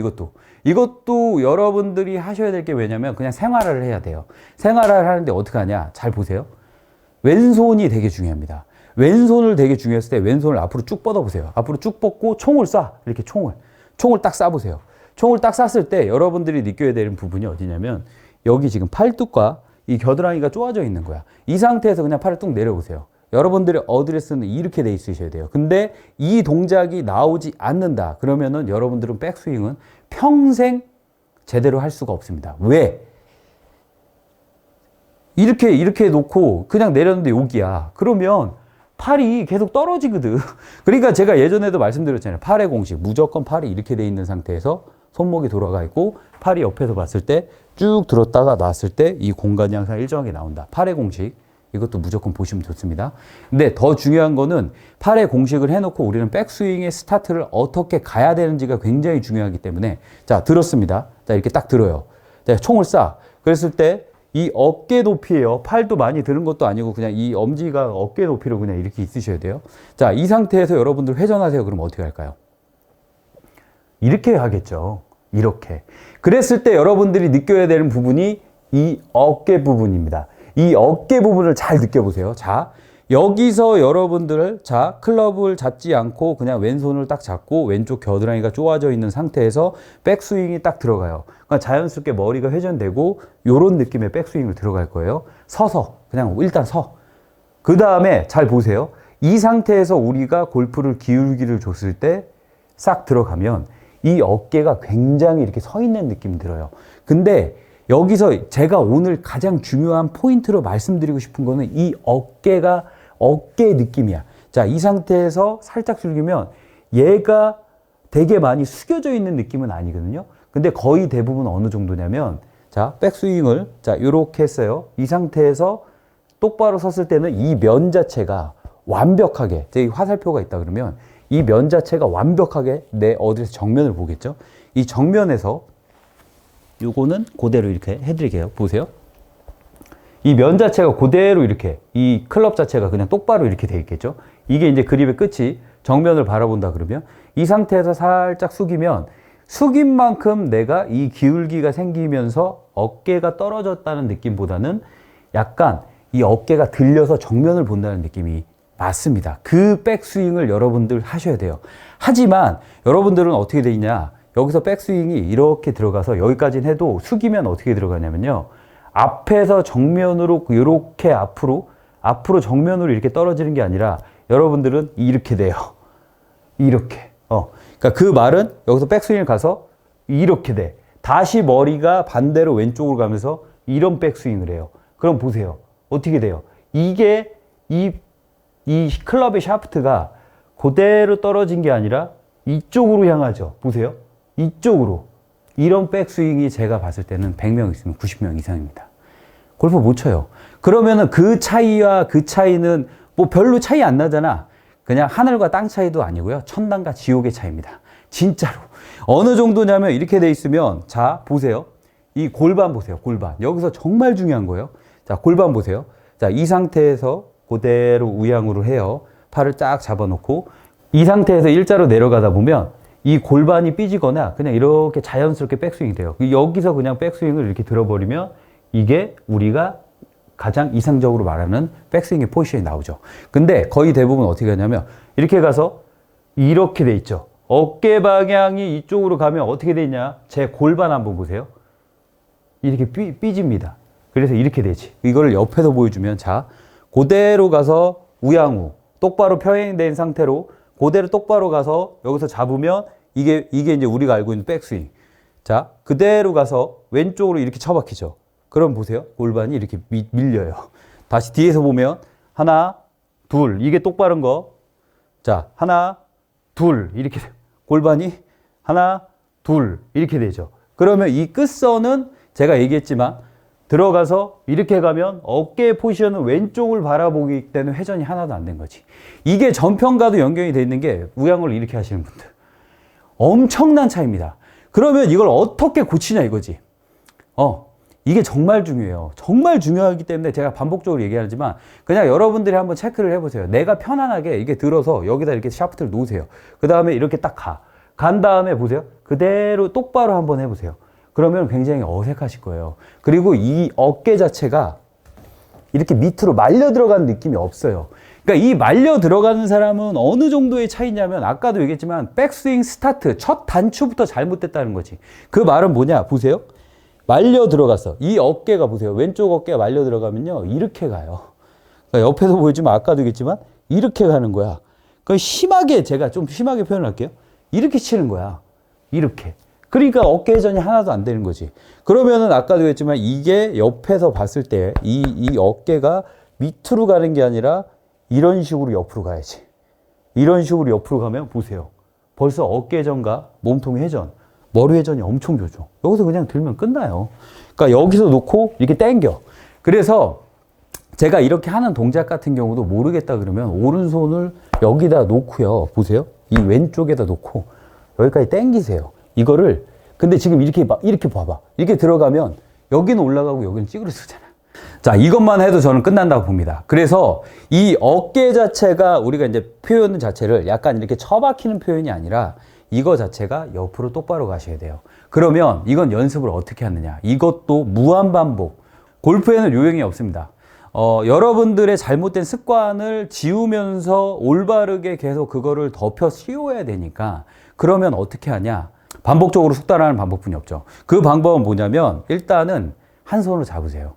이것도 여러분들이 하셔야 될 게 왜냐면 그냥 생활을 해야 돼요. 생활을 하는데 어떻게 하냐? 잘 보세요. 왼손이 되게 중요합니다. 왼손을 되게 중요했을 때 왼손을 앞으로 쭉 뻗어보세요. 앞으로 쭉 뻗고 총을 쏴. 이렇게 총을 딱 쏴보세요. 총을 딱 쐈을 때 여러분들이 느껴야 되는 부분이 어디냐면 여기 지금 팔뚝과 이 겨드랑이가 쪼아져 있는 거야. 이 상태에서 그냥 팔을 뚝 내려보세요. 여러분들의 어드레스는 이렇게 돼 있으셔야 돼요. 근데 이 동작이 나오지 않는다. 그러면은 여러분들은 백스윙은 평생 제대로 할 수가 없습니다. 왜? 이렇게 놓고 그냥 내렸는데 여기야. 그러면 팔이 계속 떨어지거든. 그러니까 제가 예전에도 말씀드렸잖아요. 팔의 공식. 무조건 팔이 이렇게 돼 있는 상태에서 손목이 돌아가 있고 팔이 옆에서 봤을 때 쭉 들었다가 놨을 때 이 공간이 항상 일정하게 나온다. 팔의 공식. 이것도 무조건 보시면 좋습니다. 근데 더 중요한 거는 팔의 공식을 해놓고 우리는 백스윙의 스타트를 어떻게 가야 되는지가 굉장히 중요하기 때문에 자, 들었습니다. 자, 이렇게 딱 들어요. 자, 총을 쏴. 그랬을 때 이 어깨 높이에요. 팔도 많이 드는 것도 아니고 그냥 이 엄지가 어깨 높이로 그냥 이렇게 있으셔야 돼요. 자, 이 상태에서 여러분들 회전하세요. 그럼 어떻게 할까요? 이렇게 하겠죠. 이렇게. 그랬을 때 여러분들이 느껴야 되는 부분이 이 어깨 부분입니다. 이 어깨 부분을 잘 느껴보세요. 자, 여기서 여러분들, 자, 클럽을 잡지 않고 그냥 왼손을 딱 잡고 왼쪽 겨드랑이가 쪼아져 있는 상태에서 백스윙이 딱 들어가요. 그러니까 자연스럽게 머리가 회전되고 요런 느낌의 백스윙을 들어갈 거예요. 서서, 그냥 일단 서. 그 다음에 잘 보세요. 이 상태에서 우리가 골프를 기울기를 줬을 때 싹 들어가면 이 어깨가 굉장히 이렇게 서 있는 느낌이 들어요. 근데 여기서 제가 오늘 가장 중요한 포인트로 말씀드리고 싶은 거는 이 어깨가 어깨 느낌이야. 자, 이 상태에서 살짝 숙이면 얘가 되게 많이 숙여져 있는 느낌은 아니거든요. 근데 거의 대부분 어느 정도냐면 자, 백스윙을 자, 요렇게 했어요. 이 상태에서 똑바로 섰을 때는 이 면 자체가 완벽하게 제 화살표가 있다 그러면 이 면 자체가 완벽하게 내 어디서 정면을 보겠죠. 이 정면에서 요거는 그대로 이렇게 해드릴게요. 보세요. 이 면 자체가 그대로 이렇게 이 클럽 자체가 그냥 똑바로 이렇게 돼 있겠죠. 이게 이제 그립의 끝이 정면을 바라본다 그러면 이 상태에서 살짝 숙이면 숙인 만큼 내가 이 기울기가 생기면서 어깨가 떨어졌다는 느낌보다는 약간 이 어깨가 들려서 정면을 본다는 느낌이 맞습니다. 그 백스윙을 여러분들 하셔야 돼요. 하지만 여러분들은 어떻게 돼 있냐, 여기서 백스윙이 이렇게 들어가서 여기까지는 해도 숙이면 어떻게 들어가냐면요, 앞에서 정면으로 이렇게 앞으로 정면으로 이렇게 떨어지는 게 아니라 여러분들은 이렇게 돼요. 이렇게. 그러니까 그 말은 여기서 백스윙을 가서 이렇게 돼. 다시 머리가 반대로 왼쪽으로 가면서 이런 백스윙을 해요. 그럼 보세요. 어떻게 돼요? 이게 이 클럽의 샤프트가 그대로 떨어진 게 아니라 이쪽으로 향하죠. 보세요. 이쪽으로. 이런 백스윙이 제가 봤을 때는 100명 있으면 90명 이상입니다. 골프 못 쳐요. 그러면은 그 차이와 그 차이는 뭐 별로 차이 안 나잖아. 그냥 하늘과 땅 차이도 아니고요. 천당과 지옥의 차이입니다. 진짜로. 어느 정도냐면 이렇게 돼 있으면 자, 보세요. 이 골반 보세요. 골반. 여기서 정말 중요한 거예요. 자, 골반 보세요. 자, 이 상태에서 그대로 우양으로 해요. 팔을 쫙 잡아놓고 이 상태에서 일자로 내려가다 보면 이 골반이 삐지거나 그냥 이렇게 자연스럽게 백스윙이 돼요. 여기서 그냥 백스윙을 이렇게 들어버리면 이게 우리가 가장 이상적으로 말하는 백스윙의 포지션이 나오죠. 근데 거의 대부분 어떻게 하냐면 이렇게 가서 이렇게 돼 있죠. 어깨 방향이 이쪽으로 가면 어떻게 돼 있냐? 제 골반 한번 보세요. 이렇게 삐집니다. 그래서 이렇게 되지. 이거를 옆에서 보여주면 자, 그대로 가서 우양우 똑바로 평행된 상태로 그대로 똑바로 가서 여기서 잡으면 이게 이제 우리가 알고 있는 백스윙. 자, 그대로 가서 왼쪽으로 이렇게 처박히죠. 그럼 보세요. 골반이 이렇게 밀려요. 다시 뒤에서 보면 하나, 둘. 이게 똑바른 거. 자, 하나, 둘. 이렇게 골반이 하나, 둘. 이렇게 되죠. 그러면 이 끝선은 제가 얘기했지만 들어가서 이렇게 가면 어깨 포지션은 왼쪽을 바라보기 때문에 회전이 하나도 안 된 거지. 이게 전평가도 연결이 돼 있는 게 우양을 이렇게 하시는 분들. 엄청난 차이입니다. 그러면 이걸 어떻게 고치냐 이거지. 이게 정말 중요해요. 정말 중요하기 때문에 제가 반복적으로 얘기하지만 그냥 여러분들이 한번 체크를 해보세요. 내가 편안하게 이게 들어서 여기다 이렇게 샤프트를 놓으세요. 그 다음에 이렇게 딱 가. 간 다음에 보세요. 그대로 똑바로 한번 해보세요. 그러면 굉장히 어색하실 거예요. 그리고 이 어깨 자체가 이렇게 밑으로 말려 들어가는 느낌이 없어요. 그러니까 이 말려 들어가는 사람은 어느 정도의 차이냐면 아까도 얘기했지만 백스윙 스타트 첫 단추부터 잘못됐다는 거지. 그 말은 뭐냐 보세요. 말려 들어갔어. 이 어깨가 보세요. 왼쪽 어깨가 말려 들어가면요 이렇게 가요. 그러니까 옆에서 보여주면 아까도 얘기했지만 이렇게 가는 거야. 그 심하게 제가 좀 심하게 표현할게요. 이렇게 치는 거야. 이렇게. 그러니까 어깨 회전이 하나도 안 되는 거지. 그러면은 아까도 했지만 이게 옆에서 봤을 때 이 어깨가 밑으로 가는 게 아니라 이런 식으로 옆으로 가야지. 이런 식으로 옆으로 가면 보세요. 벌써 어깨전과 몸통 회전, 머리 회전이 엄청 좋죠. 여기서 그냥 들면 끝나요. 그러니까 여기서 놓고 이렇게 당겨. 그래서 제가 이렇게 하는 동작 같은 경우도 모르겠다 그러면 오른손을 여기다 놓고요. 보세요. 이 왼쪽에다 놓고 여기까지 당기세요. 이거를 근데 지금 이렇게 봐봐. 이렇게 들어가면 여기는 올라가고 여기는 찌그러지잖아. 자, 이것만 해도 저는 끝난다고 봅니다. 그래서 이 어깨 자체가 우리가 이제 표현 자체를 약간 이렇게 처박히는 표현이 아니라 이거 자체가 옆으로 똑바로 가셔야 돼요. 그러면 이건 연습을 어떻게 하느냐. 이것도 무한반복. 골프에는 요령이 없습니다. 여러분들의 잘못된 습관을 지우면서 올바르게 계속 그거를 덮여 씌워야 되니까 그러면 어떻게 하냐. 반복적으로 숙달하는 방법뿐이 없죠. 그 방법은 뭐냐면 일단은 한 손으로 잡으세요.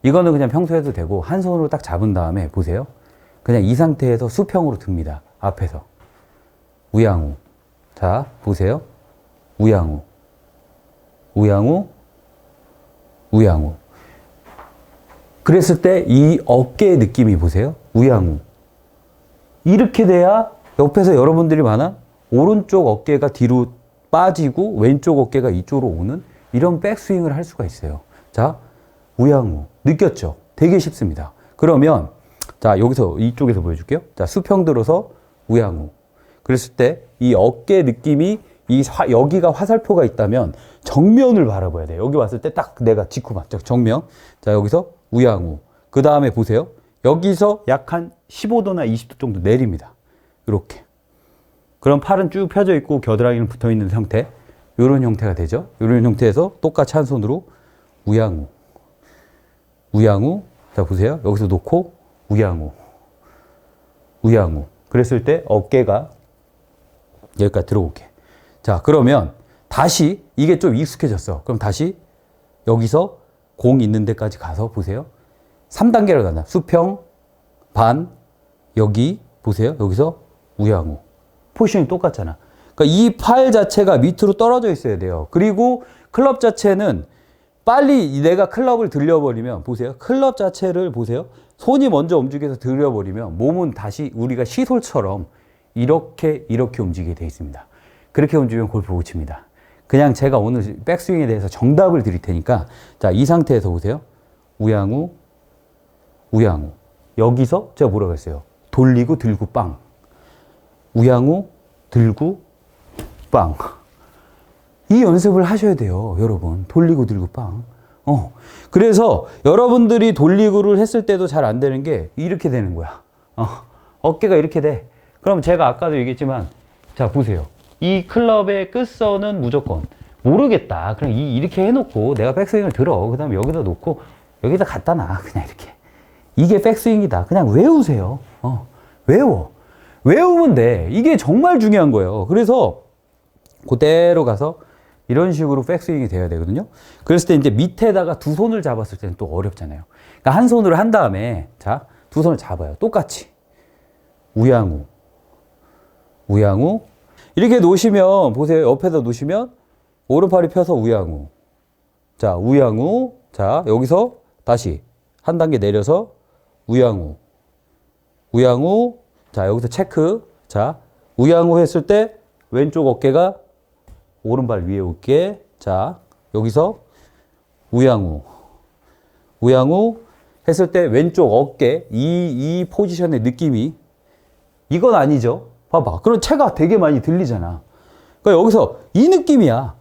이거는 그냥 평소에 해도 되고 한 손으로 딱 잡은 다음에 보세요. 그냥 이 상태에서 수평으로 듭니다. 앞에서. 우양우. 자, 보세요. 우양우. 우양우. 우양우. 그랬을 때 이 어깨의 느낌이 보세요. 우양우. 이렇게 돼야 옆에서 여러분들이 많아 오른쪽 어깨가 뒤로 빠지고 왼쪽 어깨가 이쪽으로 오는 이런 백스윙을 할 수가 있어요. 자, 우양우. 느꼈죠? 되게 쉽습니다. 그러면 자, 여기서 이쪽에서 보여줄게요. 자, 수평 들어서 우양우. 그랬을 때 이 어깨 느낌이 여기가 화살표가 있다면 정면을 바라봐야 돼요. 여기 왔을 때 딱 내가 직구 맞죠? 정면. 자, 여기서 우양우. 그 다음에 보세요. 여기서 약 한 15도나 20도 정도 내립니다. 이렇게. 그럼 팔은 쭉 펴져 있고 겨드랑이는 붙어 있는 형태. 이런 형태가 되죠. 이런 형태에서 똑같이 한 손으로 우양우. 우양우. 자, 보세요. 여기서 놓고 우양우. 우양우. 그랬을 때 어깨가 여기까지 들어오게. 자, 그러면 다시 이게 좀 익숙해졌어. 그럼 다시 여기서 공 있는 데까지 가서 보세요. 3단계를 간다. 수평, 반, 여기 보세요. 여기서 우양우. 포지션이 똑같잖아. 그러니까 이 팔 자체가 밑으로 떨어져 있어야 돼요. 그리고 클럽 자체는 빨리 내가 클럽을 들려버리면 보세요. 클럽 자체를 보세요. 손이 먼저 움직여서 들려버리면 몸은 다시 우리가 시솔처럼 이렇게 움직이게 돼 있습니다. 그렇게 움직이면 골프 못 칩니다. 그냥 제가 오늘 백스윙에 대해서 정답을 드릴 테니까 자, 이 상태에서 보세요. 우양우, 우양우. 여기서 제가 뭐라고 했어요? 돌리고 들고 빵. 우양우, 들고 빵. 이 연습을 하셔야 돼요, 여러분. 돌리고 들고 빵. 그래서 여러분들이 돌리고를 했을 때도 잘 안 되는 게 이렇게 되는 거야. 어깨가 이렇게 돼. 그럼 제가 아까도 얘기했지만 자, 보세요. 이 클럽의 끝선은 무조건 모르겠다. 그냥 이렇게 해놓고 내가 백스윙을 들어. 그 다음에 여기다 놓고 여기다 갖다 놔. 그냥 이렇게. 이게 백스윙이다. 그냥 외우세요. 외워. 외우면 돼. 이게 정말 중요한 거예요. 그래서 그대로 가서 이런 식으로 백스윙이 돼야 되거든요. 그랬을 때 이제 밑에다가 두 손을 잡았을 때는 또 어렵잖아요. 그러니까 한 손으로 한 다음에 자, 두 손을 잡아요. 똑같이. 우양우. 우양우. 이렇게 놓으시면 보세요. 옆에다 놓으시면 오른팔이 펴서 우양우. 자, 우양우. 자, 여기서 다시 한 단계 내려서 우양우. 우양우. 자, 여기서 체크. 자, 우양우 했을 때 왼쪽 어깨가 오른발 위에 올게. 자, 여기서 우양우. 우양우 했을 때 왼쪽 어깨 이 포지션의 느낌이 이건 아니죠. 봐봐. 그럼 체가 되게 많이 들리잖아. 그러니까 여기서 이 느낌이야.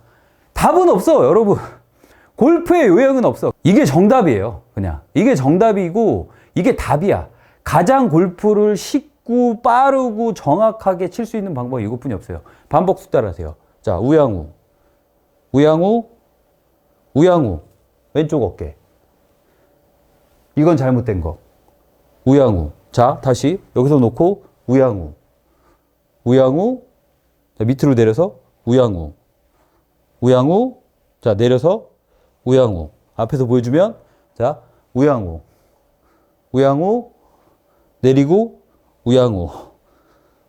답은 없어, 여러분. 골프의 요령은 없어. 이게 정답이에요. 그냥. 이게 정답이고 이게 답이야. 가장 골프를 쉽고 빠르고 정확하게 칠 수 있는 방법이 이것뿐이 없어요. 반복 숙달하세요. 자, 우양우. 우양우. 우양우. 왼쪽 어깨. 이건 잘못된 거. 우양우. 자, 다시 여기서 놓고 우양우. 우양우. 자, 밑으로 내려서 우양우. 우양우. 자, 내려서 우양우. 앞에서 보여주면 자, 우양우. 우양우. 내리고 우양우.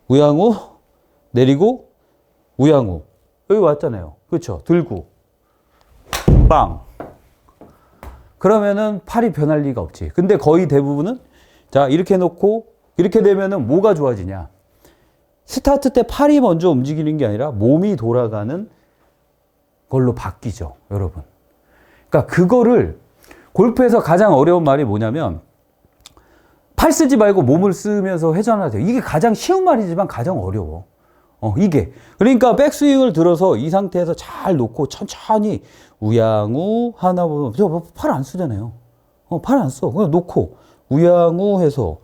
우양우. 내리고 우양우. 여기 왔잖아요. 그렇죠? 들고 빵. 그러면은 팔이 변할 리가 없지. 근데 거의 대부분은 자, 이렇게 놓고 이렇게 되면은 뭐가 좋아지냐? 스타트 때 팔이 먼저 움직이는 게 아니라 몸이 돌아가는 걸로 바뀌죠, 여러분. 그러니까 그거를 골프에서 가장 어려운 말이 뭐냐면 팔 쓰지 말고 몸을 쓰면서 회전하세요. 이게 가장 쉬운 말이지만 가장 어려워. 이게. 그러니까 백스윙을 들어서 이 상태에서 잘 놓고 천천히 우양우 하나 보면 팔 안 쓰잖아요. 팔 안 써. 그냥 놓고 우양우 해서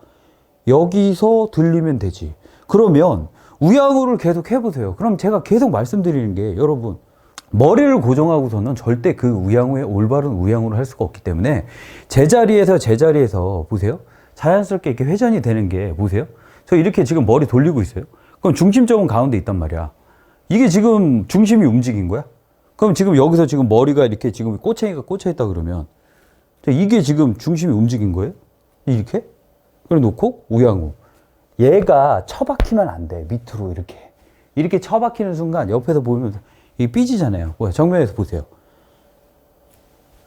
여기서 들리면 되지. 그러면 우양우를 계속 해보세요. 그럼 제가 계속 말씀드리는 게 여러분 머리를 고정하고서는 절대 그 우양우에 올바른 우양우를 할 수가 없기 때문에 제자리에서 보세요. 자연스럽게 이렇게 회전이 되는 게 보세요. 저 이렇게 지금 머리 돌리고 있어요. 그럼 중심점은 가운데 있단 말이야. 이게 지금 중심이 움직인 거야? 그럼 지금 여기서 지금 머리가 이렇게 지금 꼬챙이가 꽂혀 있다 그러면 이게 지금 중심이 움직인 거예요? 이렇게? 그래 놓고 우양우. 얘가 처박히면 안 돼. 밑으로 이렇게 처박히는 순간 옆에서 보면 이게 삐지잖아요. 정면에서 보세요.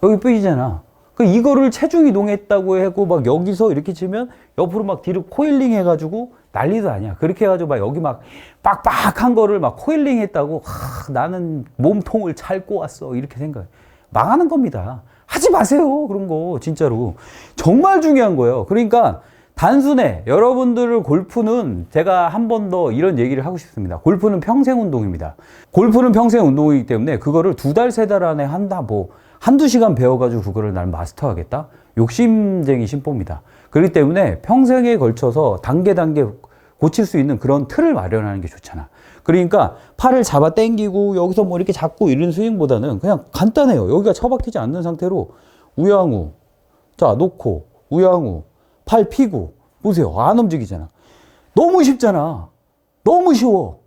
여기 삐지잖아. 이거를 체중 이동했다고 하고 막 여기서 이렇게 치면 옆으로 막 뒤로 코일링 해가지고 난리도 아니야. 그렇게 해가지고 막 여기 막 빡빡한 거를 막 코일링 했다고 나는 몸통을 찰고 왔어. 이렇게 생각해. 망하는 겁니다. 하지 마세요. 그런 거 진짜로. 정말 중요한 거예요. 그러니까 단순해. 여러분들 골프는 제가 한 번 더 이런 얘기를 하고 싶습니다. 골프는 평생 운동입니다. 골프는 평생 운동이기 때문에 그거를 2달, 3달 안에 한다 한두 시간 배워가지고 그거를 난 마스터하겠다? 욕심쟁이 심보입니다. 그렇기 때문에 평생에 걸쳐서 단계 고칠 수 있는 그런 틀을 마련하는 게 좋잖아. 그러니까 팔을 잡아 당기고 여기서 뭐 이렇게 잡고 이런 스윙보다는 그냥 간단해요. 여기가 처박히지 않는 상태로 우양우. 자, 놓고 우양우. 팔 피고. 보세요. 안 움직이잖아. 너무 쉽잖아. 너무 쉬워.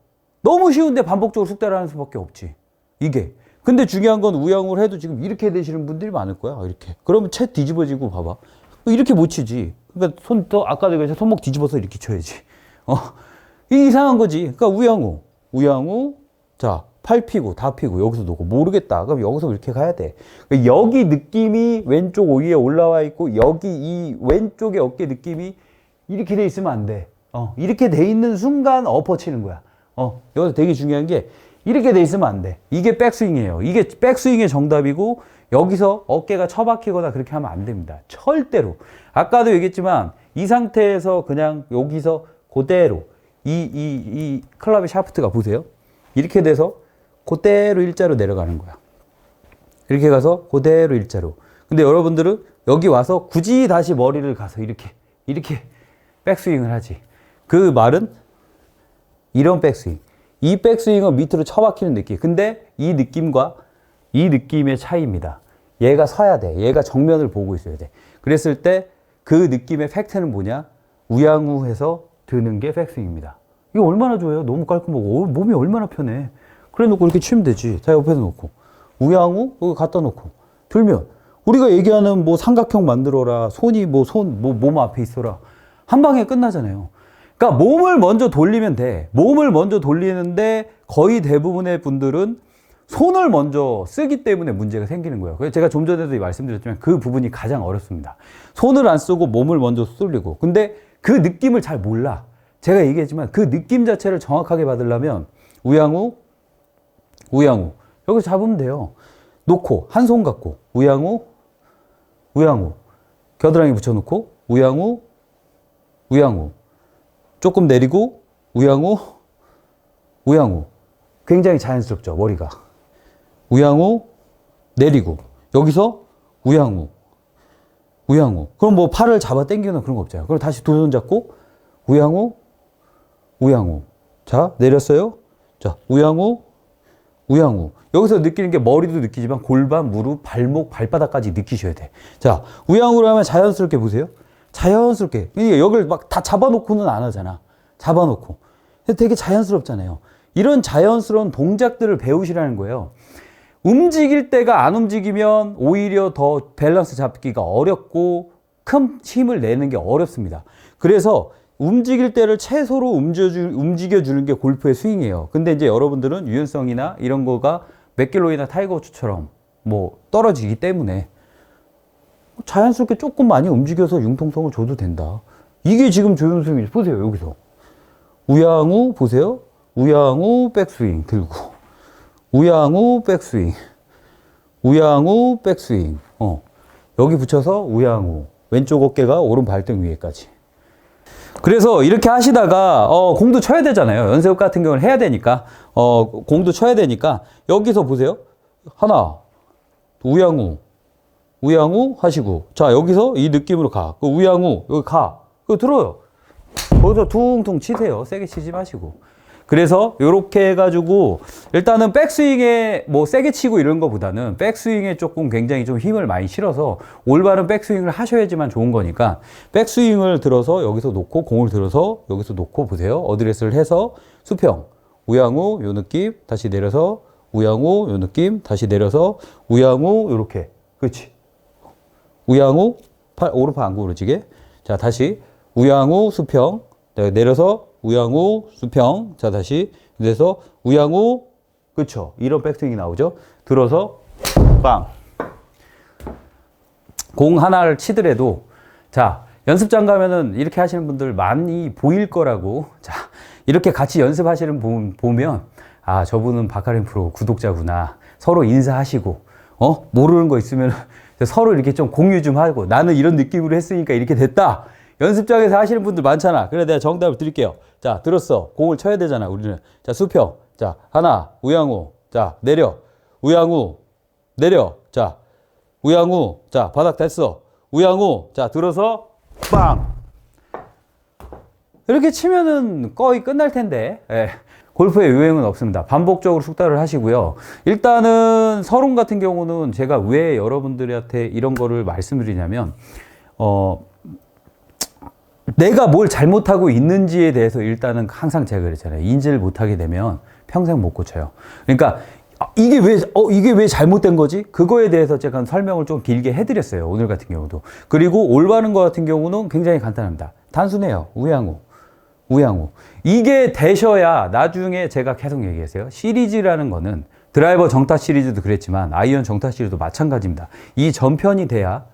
너무 쉬운데 반복적으로 숙달하는 수밖에 없지. 이게. 근데 중요한 건 우양우를 해도 지금 이렇게 되시는 분들이 많을 거야. 이렇게. 그러면 채 뒤집어지고 봐봐. 이렇게 못 치지. 그러니까 아까도 얘기했지만 손목 뒤집어서 이렇게 쳐야지. 이게 이상한 거지. 그러니까 우양우. 자, 팔 피고, 다 피고, 여기서 놓고. 모르겠다. 그럼 여기서 이렇게 가야 돼. 그러니까 여기 느낌이 왼쪽 위에 올라와 있고, 여기 이 왼쪽의 어깨 느낌이 이렇게 돼 있으면 안 돼. 이렇게 돼 있는 순간 엎어 치는 거야. 여기서 되게 중요한 게, 이렇게 돼 있으면 안 돼. 이게 백스윙이에요. 이게 백스윙의 정답이고 여기서 어깨가 처박히거나 그렇게 하면 안 됩니다. 절대로. 아까도 얘기했지만 이 상태에서 그냥 여기서 그대로 이 클럽의 샤프트가 보세요. 이렇게 돼서 그대로 일자로 내려가는 거야. 이렇게 가서 그대로 일자로. 근데 여러분들은 여기 와서 굳이 다시 머리를 가서 이렇게 백스윙을 하지. 그 말은 이런 백스윙. 이 백스윙은 밑으로 처박히는 느낌. 근데 이 느낌과 이 느낌의 차이입니다. 얘가 서야 돼. 얘가 정면을 보고 있어야 돼. 그랬을 때 그 느낌의 팩트는 뭐냐? 우양우해서 드는 게 백스윙입니다. 이거 얼마나 좋아요? 너무 깔끔하고 몸이 얼마나 편해. 그래 놓고 이렇게 치면 되지. 자, 옆에서 놓고 우양우 여기 갖다 놓고 들면 우리가 얘기하는 뭐 삼각형 만들어라. 손이 몸 앞에 있어라. 한 방에 끝나잖아요. 그러니까 몸을 먼저 돌리면 돼. 몸을 먼저 돌리는데 거의 대부분의 분들은 손을 먼저 쓰기 때문에 문제가 생기는 거예요. 그래서 제가 좀 전에도 말씀드렸지만 그 부분이 가장 어렵습니다. 손을 안 쓰고 몸을 먼저 쏠리고. 근데 그 느낌을 잘 몰라. 제가 얘기했지만 그 느낌 자체를 정확하게 받으려면 우양우. 여기서 잡으면 돼요. 놓고 한 손 갖고 우양우. 겨드랑이 붙여놓고 우양우. 조금 내리고 우양우. 굉장히 자연스럽죠, 머리가. 우양우 내리고 여기서 우양우. 그럼 뭐 팔을 잡아 당기거나 그런 거 없잖아요. 그럼 다시 두 손 잡고 우양우. 자, 내렸어요. 자, 우양우. 여기서 느끼는 게 머리도 느끼지만 골반, 무릎, 발목, 발바닥까지 느끼셔야 돼. 자, 우양우를 하면 자연스럽게 보세요. 자연스럽게. 여기를 막 다 잡아놓고는 안 하잖아. 잡아놓고. 되게 자연스럽잖아요. 이런 자연스러운 동작들을 배우시라는 거예요. 움직일 때가 안 움직이면 오히려 더 밸런스 잡기가 어렵고 큰 힘을 내는 게 어렵습니다. 그래서 움직일 때를 최소로 움직여주는 게 골프의 스윙이에요. 근데 이제 여러분들은 유연성이나 이런 거가 맥길로이나 타이거 우즈처럼 뭐 떨어지기 때문에 자연스럽게 조금 많이 움직여서 융통성을 줘도 된다. 이게 지금 조현수이 보세요. 여기서 우양우 보세요. 우양우 백스윙 들고 우양우 백스윙 우양우 백스윙 여기 붙여서 우양우 왼쪽 어깨가 오른 발등 위에까지. 그래서 이렇게 하시다가 공도 쳐야 되잖아요. 연습 같은 경우는 해야 되니까 공도 쳐야 되니까 여기서 보세요. 하나 우양우 우양우 하시고 자 여기서 이 느낌으로 가. 그 우양우 여기 가. 그거 들어요. 거기서 퉁퉁 치세요. 세게 치지 마시고. 그래서 이렇게 해가지고 일단은 백스윙에 뭐 세게 치고 이런 거보다는 백스윙에 조금 굉장히 좀 힘을 많이 실어서 올바른 백스윙을 하셔야지만 좋은 거니까 백스윙을 들어서 여기서 놓고 공을 들어서 여기서 놓고 보세요. 어드레스를 해서 수평 우양우 요 느낌 다시 내려서 우양우 요 느낌 다시 내려서 우양우 요렇게 그렇지. 우양우 오른팔 안 구부러지게 자 다시 우양우 수평 내려서 우양우 수평 자 다시 그래서 우양우 그쵸 이런 백스윙이 나오죠. 들어서 빵 공 하나를 치더라도 자 연습장 가면은 이렇게 하시는 분들 많이 보일 거라고 자 이렇게 같이 연습하시는 분 보면 아 저분은 박하림 프로 구독자구나 서로 인사하시고 모르는 거 있으면 서로 이렇게 좀 공유 좀 하고 나는 이런 느낌으로 했으니까 이렇게 됐다. 연습장에서 하시는 분들 많잖아. 그래 내가 정답을 드릴게요. 자 들었어. 공을 쳐야 되잖아 우리는. 자 수평. 자 하나 우양우. 자 내려. 우양우. 내려. 자 우양우. 자 바닥 됐어. 우양우. 자 들어서 빵. 이렇게 치면은 거의 끝날 텐데. 예. 골프의 요행은 없습니다. 반복적으로 숙달을 하시고요. 일단은 서론 같은 경우는 제가 왜 여러분들한테 이런 거를 말씀드리냐면 내가 뭘 잘못하고 있는지에 대해서 일단은 항상 제가 그랬잖아요. 인지를 못하게 되면 평생 못 고쳐요. 그러니까 이게 왜 잘못된 거지? 그거에 대해서 제가 설명을 좀 길게 해드렸어요. 오늘 같은 경우도. 그리고 올바른 거 같은 경우는 굉장히 간단합니다. 단순해요. 우양우. 우양우. 이게 되셔야 나중에 제가 계속 얘기했어요. 시리즈라는 거는 드라이버 정타 시리즈도 그랬지만 아이언 정타 시리즈도 마찬가지입니다. 이 전편이 돼야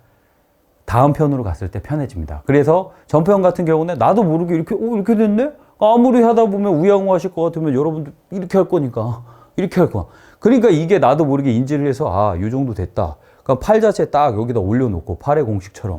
다음 편으로 갔을 때 편해집니다. 그래서 전편 같은 경우는 나도 모르게 이렇게 됐네? 아무리 하다 보면 우양우 하실 것 같으면 여러분들 이렇게 할 거니까. 이렇게 할 거야. 그러니까 이게 나도 모르게 인지를 해서 이 정도 됐다. 그럼 팔 자체 딱 여기다 올려놓고 팔의 공식처럼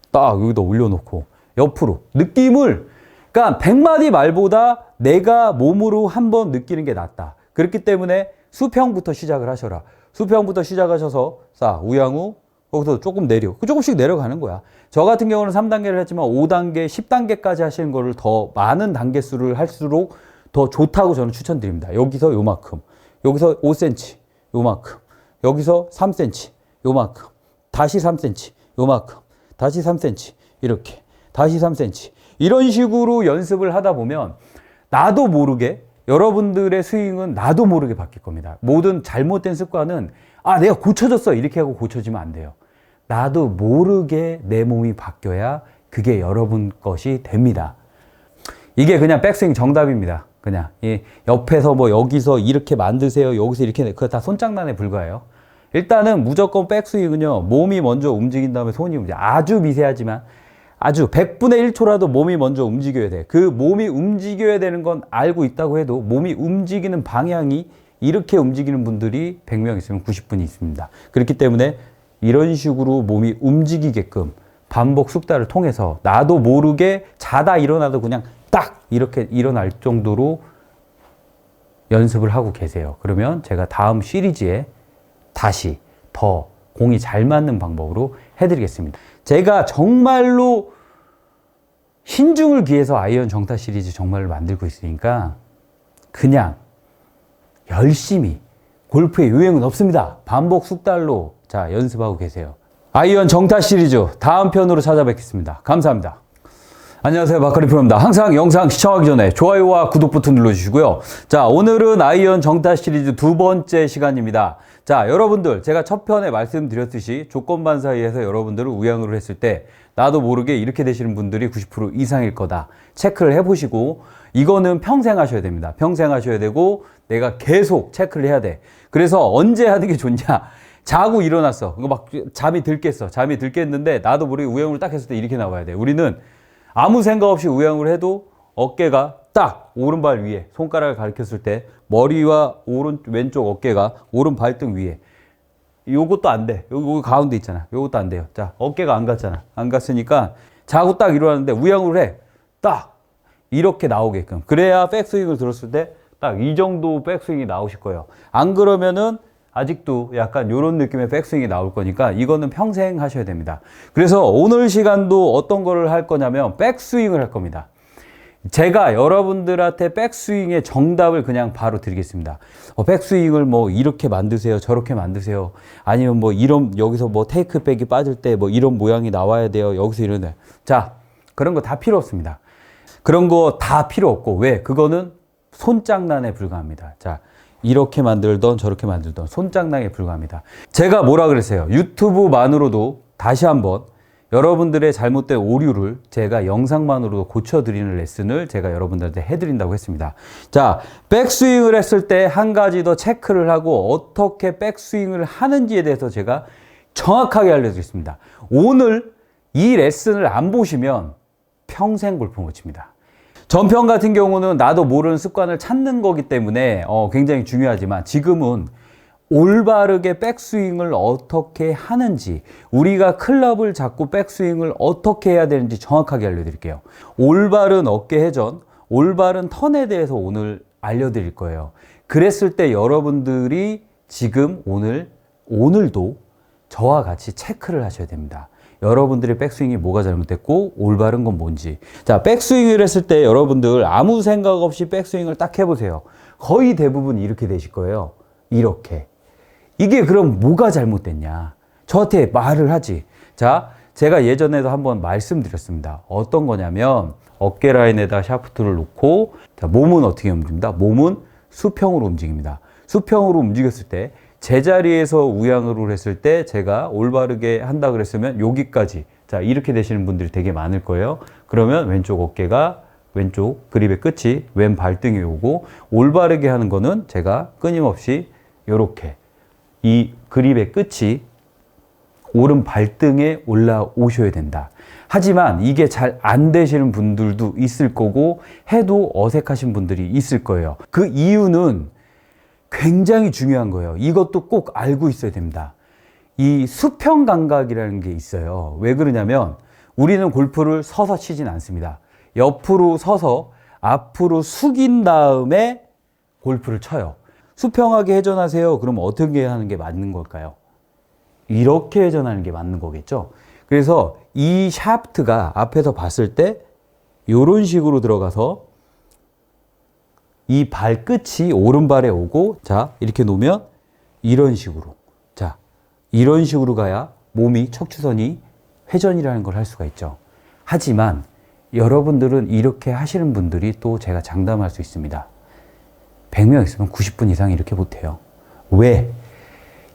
딱 여기다 올려놓고 옆으로 느낌을 그러니까 100마디 말보다 내가 몸으로 한번 느끼는 게 낫다. 그렇기 때문에 수평부터 시작을 하셔라. 수평부터 시작하셔서 우양우 거기서 조금 내려. 조금씩 내려가는 거야. 저 같은 경우는 3단계를 했지만 5단계, 10단계까지 하시는 거를 더 많은 단계 수를 할수록 더 좋다고 저는 추천드립니다. 여기서 요만큼, 여기서 5cm, 요만큼, 여기서 3cm, 요만큼, 다시 3cm, 요만큼, 다시 3cm, 이렇게, 다시 3cm. 이런 식으로 연습을 하다 보면 나도 모르게 여러분들의 스윙은 나도 모르게 바뀔 겁니다. 모든 잘못된 습관은 내가 고쳐졌어 이렇게 하고 고쳐지면 안 돼요. 나도 모르게 내 몸이 바뀌어야 그게 여러분 것이 됩니다. 이게 그냥 백스윙 정답입니다. 그냥 옆에서 뭐 여기서 이렇게 만드세요 여기서 이렇게 그거 다 손장난에 불과해요. 일단은 무조건 백스윙은요 몸이 먼저 움직인 다음에 손이 움직여. 아주 미세하지만 아주 100분의 1초라도 몸이 먼저 움직여야 돼. 그 몸이 움직여야 되는 건 알고 있다고 해도 몸이 움직이는 방향이 이렇게 움직이는 분들이 100명 있으면 90분이 있습니다. 그렇기 때문에 이런 식으로 몸이 움직이게끔 반복 숙달을 통해서 나도 모르게 자다 일어나도 그냥 딱 이렇게 일어날 정도로 연습을 하고 계세요. 그러면 제가 다음 시리즈에 다시 더 공이 잘 맞는 방법으로 해드리겠습니다. 제가 정말로 신중을 기해서 아이언 정타 시리즈 정말로 만들고 있으니까 그냥 열심히 골프의 요행은 없습니다. 반복 숙달로 자 연습하고 계세요. 아이언 정타 시리즈 다음 편으로 찾아뵙겠습니다. 감사합니다. 안녕하세요, 박하림 프로입니다. 항상 영상 시청하기 전에 좋아요와 구독 버튼 눌러주시고요. 자, 오늘은 아이언 정타 시리즈 두 번째 시간입니다. 자, 여러분들 제가 첫 편에 말씀드렸듯이 조건반 사이에서 여러분들을 우양으로 했을 때 나도 모르게 이렇게 되시는 분들이 90% 이상일 거다. 체크를 해보시고 이거는 평생 하셔야 됩니다. 평생 하셔야 되고 내가 계속 체크를 해야 돼. 그래서 언제 하는 게 좋냐? 자고 일어났어. 이거 막 잠이 들겠어. 잠이 들겠는데 나도 모르게 우양으로 딱 했을 때 이렇게 나와야 돼. 우리는 아무 생각 없이 우양을 해도 어깨가 딱 오른발 위에, 손가락을 가리켰을 때 머리와 왼쪽 어깨가 오른 발등 위에. 요것도 안 돼. 여기 가운데 있잖아. 요것도 안 돼요. 자, 어깨가 안 갔잖아. 안 갔으니까 자고 딱 일어났는데 우양을 해. 딱 이렇게 나오게끔. 그래야 백스윙을 들었을 때 딱 이 정도 백스윙이 나오실 거예요. 안 그러면은 아직도 약간 이런 느낌의 백스윙이 나올 거니까 이거는 평생 하셔야 됩니다. 그래서 오늘 시간도 어떤 거를 할 거냐면 백스윙을 할 겁니다. 제가 여러분들한테 백스윙의 정답을 그냥 바로 드리겠습니다. 백스윙을 뭐 이렇게 만드세요, 저렇게 만드세요. 아니면 뭐 이런, 여기서 뭐 테이크백이 빠질 때 뭐 이런 모양이 나와야 돼요. 여기서 이런. 자, 그런 거 다 필요 없습니다. 그런 거 다 필요 없고, 왜? 그거는 손장난에 불과합니다. 자, 이렇게 만들던 저렇게 만들던 손장난에 불과합니다. 제가 뭐라 그랬어요? 유튜브만으로도 다시 한번 여러분들의 잘못된 오류를 제가 영상만으로도 고쳐드리는 레슨을 제가 여러분들한테 해드린다고 했습니다. 자, 백스윙을 했을 때 한 가지 더 체크를 하고 어떻게 백스윙을 하는지에 대해서 제가 정확하게 알려드리겠습니다. 오늘 이 레슨을 안 보시면 평생 골프 못 칩니다. 전편 같은 경우는 나도 모르는 습관을 찾는 거기 때문에 굉장히 중요하지만 지금은 올바르게 백스윙을 어떻게 하는지, 우리가 클럽을 잡고 백스윙을 어떻게 해야 되는지 정확하게 알려드릴게요. 올바른 어깨 회전, 올바른 턴에 대해서 오늘 알려드릴 거예요. 그랬을 때 여러분들이 지금 오늘도 저와 같이 체크를 하셔야 됩니다. 여러분들의 백스윙이 뭐가 잘못됐고 올바른 건 뭔지. 자, 백스윙을 했을 때 여러분들 아무 생각 없이 백스윙을 딱 해보세요. 거의 대부분 이렇게 되실 거예요. 이렇게. 이게 그럼 뭐가 잘못됐냐? 저한테 말을 하지. 자, 제가 예전에도 한번 말씀드렸습니다. 어떤 거냐면 어깨 라인에다 샤프트를 놓고, 자, 몸은 어떻게 움직입니다? 몸은 수평으로 움직입니다. 수평으로 움직였을 때 제자리에서 우양으로 했을 때 제가 올바르게 한다 그랬으면 여기까지, 자, 이렇게 되시는 분들이 되게 많을 거예요. 그러면 왼쪽 어깨가, 왼쪽 그립의 끝이 왼 발등에 오고, 올바르게 하는 거는 제가 끊임없이 이렇게 이 그립의 끝이 오른 발등에 올라오셔야 된다. 하지만 이게 잘 안 되시는 분들도 있을 거고 해도 어색하신 분들이 있을 거예요. 그 이유는 굉장히 중요한 거예요. 이것도 꼭 알고 있어야 됩니다. 이 수평 감각이라는 게 있어요. 왜 그러냐면 우리는 골프를 서서 치진 않습니다. 옆으로 서서 앞으로 숙인 다음에 골프를 쳐요. 수평하게 회전하세요. 그럼 어떻게 하는 게 맞는 걸까요? 이렇게 회전하는 게 맞는 거겠죠. 그래서 이 샤프트가 앞에서 봤을 때 이런 식으로 들어가서 이 발끝이 오른발에 오고, 자, 이렇게 놓으면 이런 식으로, 자, 이런 식으로 가야 몸이, 척추선이 회전이라는 걸 할 수가 있죠. 하지만 여러분들은 이렇게 하시는 분들이 또 제가 장담할 수 있습니다. 100명 있으면 90분 이상 이렇게 못해요. 왜?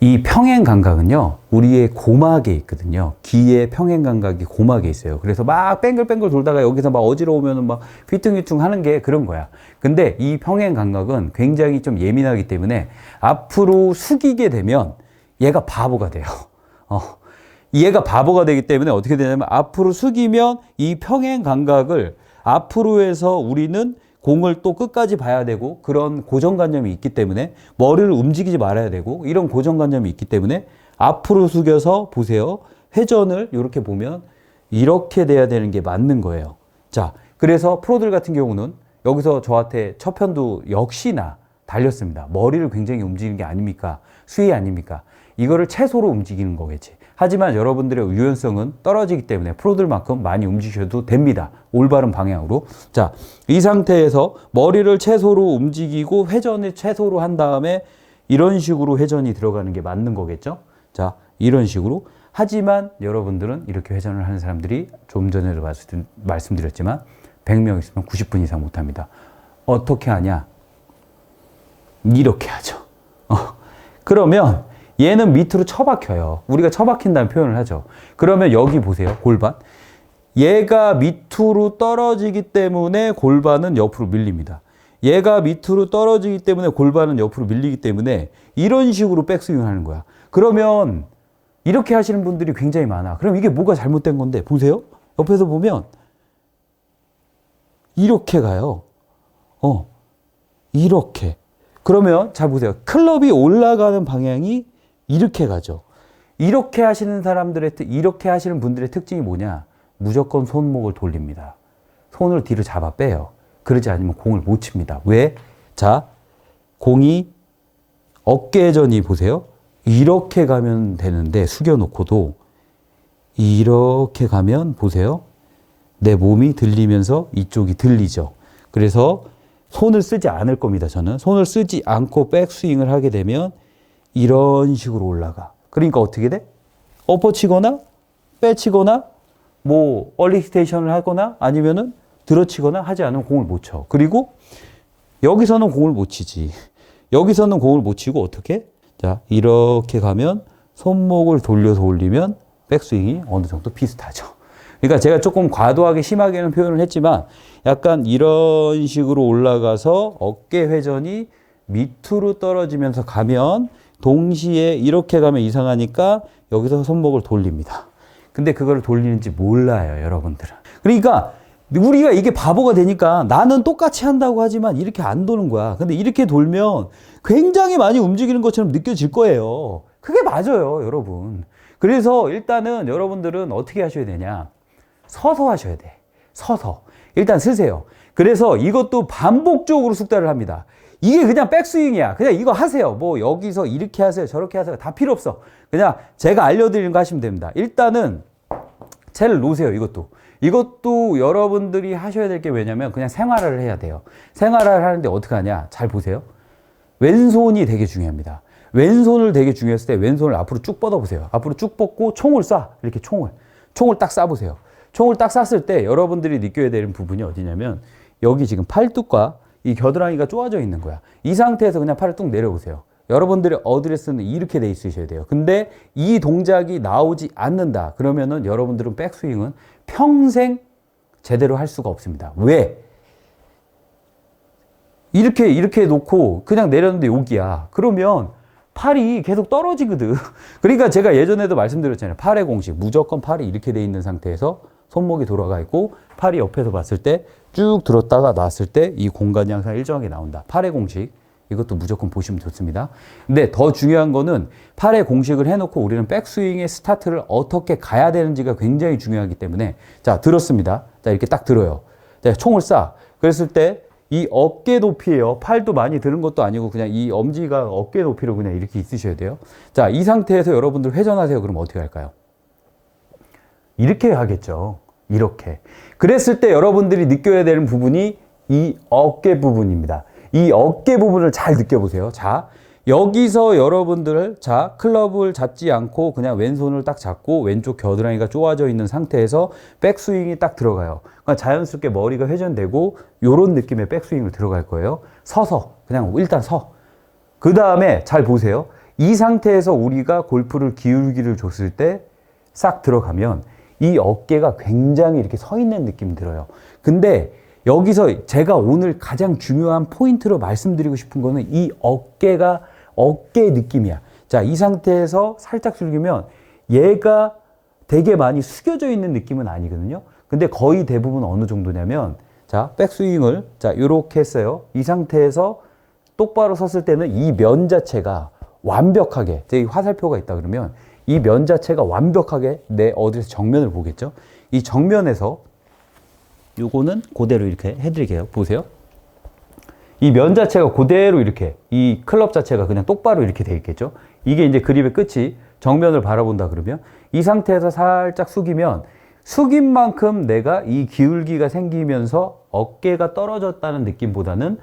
이 평행 감각은요, 우리의 고막에 있거든요. 귀의 평행 감각이 고막에 있어요. 그래서 막 뱅글뱅글 돌다가 여기서 막 어지러우면 막 휘퉁휘퉁 하는 게 그런 거야. 근데 이 평행 감각은 굉장히 좀 예민하기 때문에 앞으로 숙이게 되면 얘가 바보가 돼요. 얘가 바보가 되기 때문에 어떻게 되냐면 앞으로 숙이면 이 평행 감각을 앞으로 해서 우리는 공을 또 끝까지 봐야 되고 그런 고정관념이 있기 때문에 머리를 움직이지 말아야 되고 이런 고정관념이 있기 때문에 앞으로 숙여서 보세요. 회전을 이렇게 보면 이렇게 돼야 되는 게 맞는 거예요. 자, 그래서 프로들 같은 경우는 여기서 저한테 첫 편도 역시나 달렸습니다. 머리를 굉장히 움직이는 게 아닙니까? 수위 아닙니까? 이거를 채소로 움직이는 거겠지. 하지만 여러분들의 유연성은 떨어지기 때문에 프로들만큼 많이 움직여도 됩니다. 올바른 방향으로. 자, 이 상태에서 머리를 채소로 움직이고 회전을 채소로 한 다음에 이런 식으로 회전이 들어가는 게 맞는 거겠죠? 자, 이런 식으로. 하지만 여러분들은 이렇게 회전을 하는 사람들이 좀 전에도 말씀드렸지만 100명 있으면 90분 이상 못합니다. 어떻게 하냐? 이렇게 하죠. 그러면 얘는 밑으로 처박혀요. 우리가 처박힌다는 표현을 하죠. 그러면 여기 보세요. 골반. 얘가 밑으로 떨어지기 때문에 골반은 옆으로 밀립니다. 얘가 밑으로 떨어지기 때문에 골반은 옆으로 밀리기 때문에 이런 식으로 백스윙을 하는 거야. 그러면 이렇게 하시는 분들이 굉장히 많아. 그럼 이게 뭐가 잘못된 건데? 보세요. 옆에서 보면 이렇게 가요. 이렇게. 그러면 잘 보세요. 클럽이 올라가는 방향이 이렇게 가죠. 이렇게 하시는 이렇게 하시는 분들의 특징이 뭐냐? 무조건 손목을 돌립니다. 손을 뒤로 잡아 빼요. 그러지 않으면 공을 못 칩니다. 왜? 자, 공이 어깨전이 보세요. 이렇게 가면 되는데 숙여놓고도 이렇게 가면 보세요. 내 몸이 들리면서 이쪽이 들리죠. 그래서 손을 쓰지 않을 겁니다. 저는 손을 쓰지 않고 백스윙을 하게 되면 이런 식으로 올라가. 그러니까 어떻게 돼? 엎어치거나 빼치거나 뭐 얼리스테이션을 하거나 아니면은 들어치거나 하지 않으면 공을 못 쳐. 그리고 여기서는 공을 못 치지. 여기서는 공을 못 치고 어떻게? 자, 이렇게 가면 손목을 돌려서 올리면 백스윙이 어느 정도 비슷하죠. 그러니까 제가 조금 과도하게 심하게는 표현을 했지만 약간 이런 식으로 올라가서 어깨 회전이 밑으로 떨어지면서 가면 동시에 이렇게 가면 이상하니까 여기서 손목을 돌립니다. 근데 그걸 돌리는지 몰라요, 여러분들은. 그러니까 우리가 이게 바보가 되니까 나는 똑같이 한다고 하지만 이렇게 안 도는 거야. 근데 이렇게 돌면 굉장히 많이 움직이는 것처럼 느껴질 거예요. 그게 맞아요, 여러분. 그래서 일단은 여러분들은 어떻게 하셔야 되냐? 서서 하셔야 돼. 서서. 일단 쓰세요. 그래서 이것도 반복적으로 숙달을 합니다. 이게 그냥 백스윙이야. 그냥 이거 하세요. 뭐 여기서 이렇게 하세요. 저렇게 하세요. 다 필요 없어. 그냥 제가 알려드리는 거 하시면 됩니다. 일단은 채를 놓으세요. 이것도 여러분들이 하셔야 될 게 왜냐면 그냥 생활을 해야 돼요. 생활을 하는데 어떻게 하냐? 잘 보세요. 왼손이 되게 중요합니다. 왼손을 되게 중요했을 때 왼손을 앞으로 쭉 뻗어보세요. 앞으로 쭉 뻗고 총을 쏴. 이렇게 총을 딱 쏴보세요. 총을 딱 쐈을 때 여러분들이 느껴야 되는 부분이 어디냐면 여기 지금 팔뚝과 이 겨드랑이가 쪼아져 있는 거야. 이 상태에서 그냥 팔을 뚝 내려보세요. 여러분들의 어드레스는 이렇게 돼 있으셔야 돼요. 근데 이 동작이 나오지 않는다. 그러면은 여러분들은 백스윙은 평생 제대로 할 수가 없습니다. 왜? 이렇게 놓고 그냥 내렸는데 여기야. 그러면 팔이 계속 떨어지거든. 그러니까 제가 예전에도 말씀드렸잖아요. 팔의 공식. 무조건 팔이 이렇게 돼 있는 상태에서 손목이 돌아가 있고 팔이 옆에서 봤을 때 쭉 들었다가 놨을 때 이 공간이 항상 일정하게 나온다. 팔의 공식. 이것도 무조건 보시면 좋습니다. 근데 더 중요한 거는 팔의 공식을 해놓고 우리는 백스윙의 스타트를 어떻게 가야 되는지가 굉장히 중요하기 때문에 자, 들었습니다. 자, 이렇게 딱 들어요. 자, 총을 쏴. 그랬을 때 이 어깨 높이에요. 팔도 많이 드는 것도 아니고 그냥 이 엄지가 어깨 높이로 그냥 이렇게 있으셔야 돼요. 자, 이 상태에서 여러분들 회전하세요. 그럼 어떻게 할까요? 이렇게 하겠죠. 이렇게. 그랬을 때 여러분들이 느껴야 되는 부분이 이 어깨 부분입니다. 이 어깨 부분을 잘 느껴보세요. 자, 여기서 여러분들, 자, 클럽을 잡지 않고 그냥 왼손을 딱 잡고 왼쪽 겨드랑이가 쪼아져 있는 상태에서 백스윙이 딱 들어가요. 그러니까 자연스럽게 머리가 회전되고 요런 느낌의 백스윙을 들어갈 거예요. 서서, 그냥 일단 서. 그 다음에 잘 보세요. 이 상태에서 우리가 골프를 기울기를 줬을 때 싹 들어가면 이 어깨가 굉장히 이렇게 서 있는 느낌이 들어요. 근데 여기서 제가 오늘 가장 중요한 포인트로 말씀드리고 싶은 거는 이 어깨의 느낌이야. 자, 이 상태에서 살짝 숙이면 얘가 되게 많이 숙여져 있는 느낌은 아니거든요. 근데 거의 대부분 어느 정도냐면 자, 백스윙을 자, 요렇게 했어요. 이 상태에서 똑바로 섰을 때는 이 면 자체가 완벽하게 제 화살표가 있다 그러면 이 면 자체가 완벽하게 내 어디서 정면을 보겠죠. 이 정면에서 요거는 그대로 이렇게 해드릴게요. 보세요. 이 면 자체가 그대로 이렇게 이 클럽 자체가 그냥 똑바로 이렇게 돼 있겠죠. 이게 이제 그립의 끝이 정면을 바라본다 그러면 이 상태에서 살짝 숙이면 숙인 만큼 내가 이 기울기가 생기면서 어깨가 떨어졌다는 느낌보다는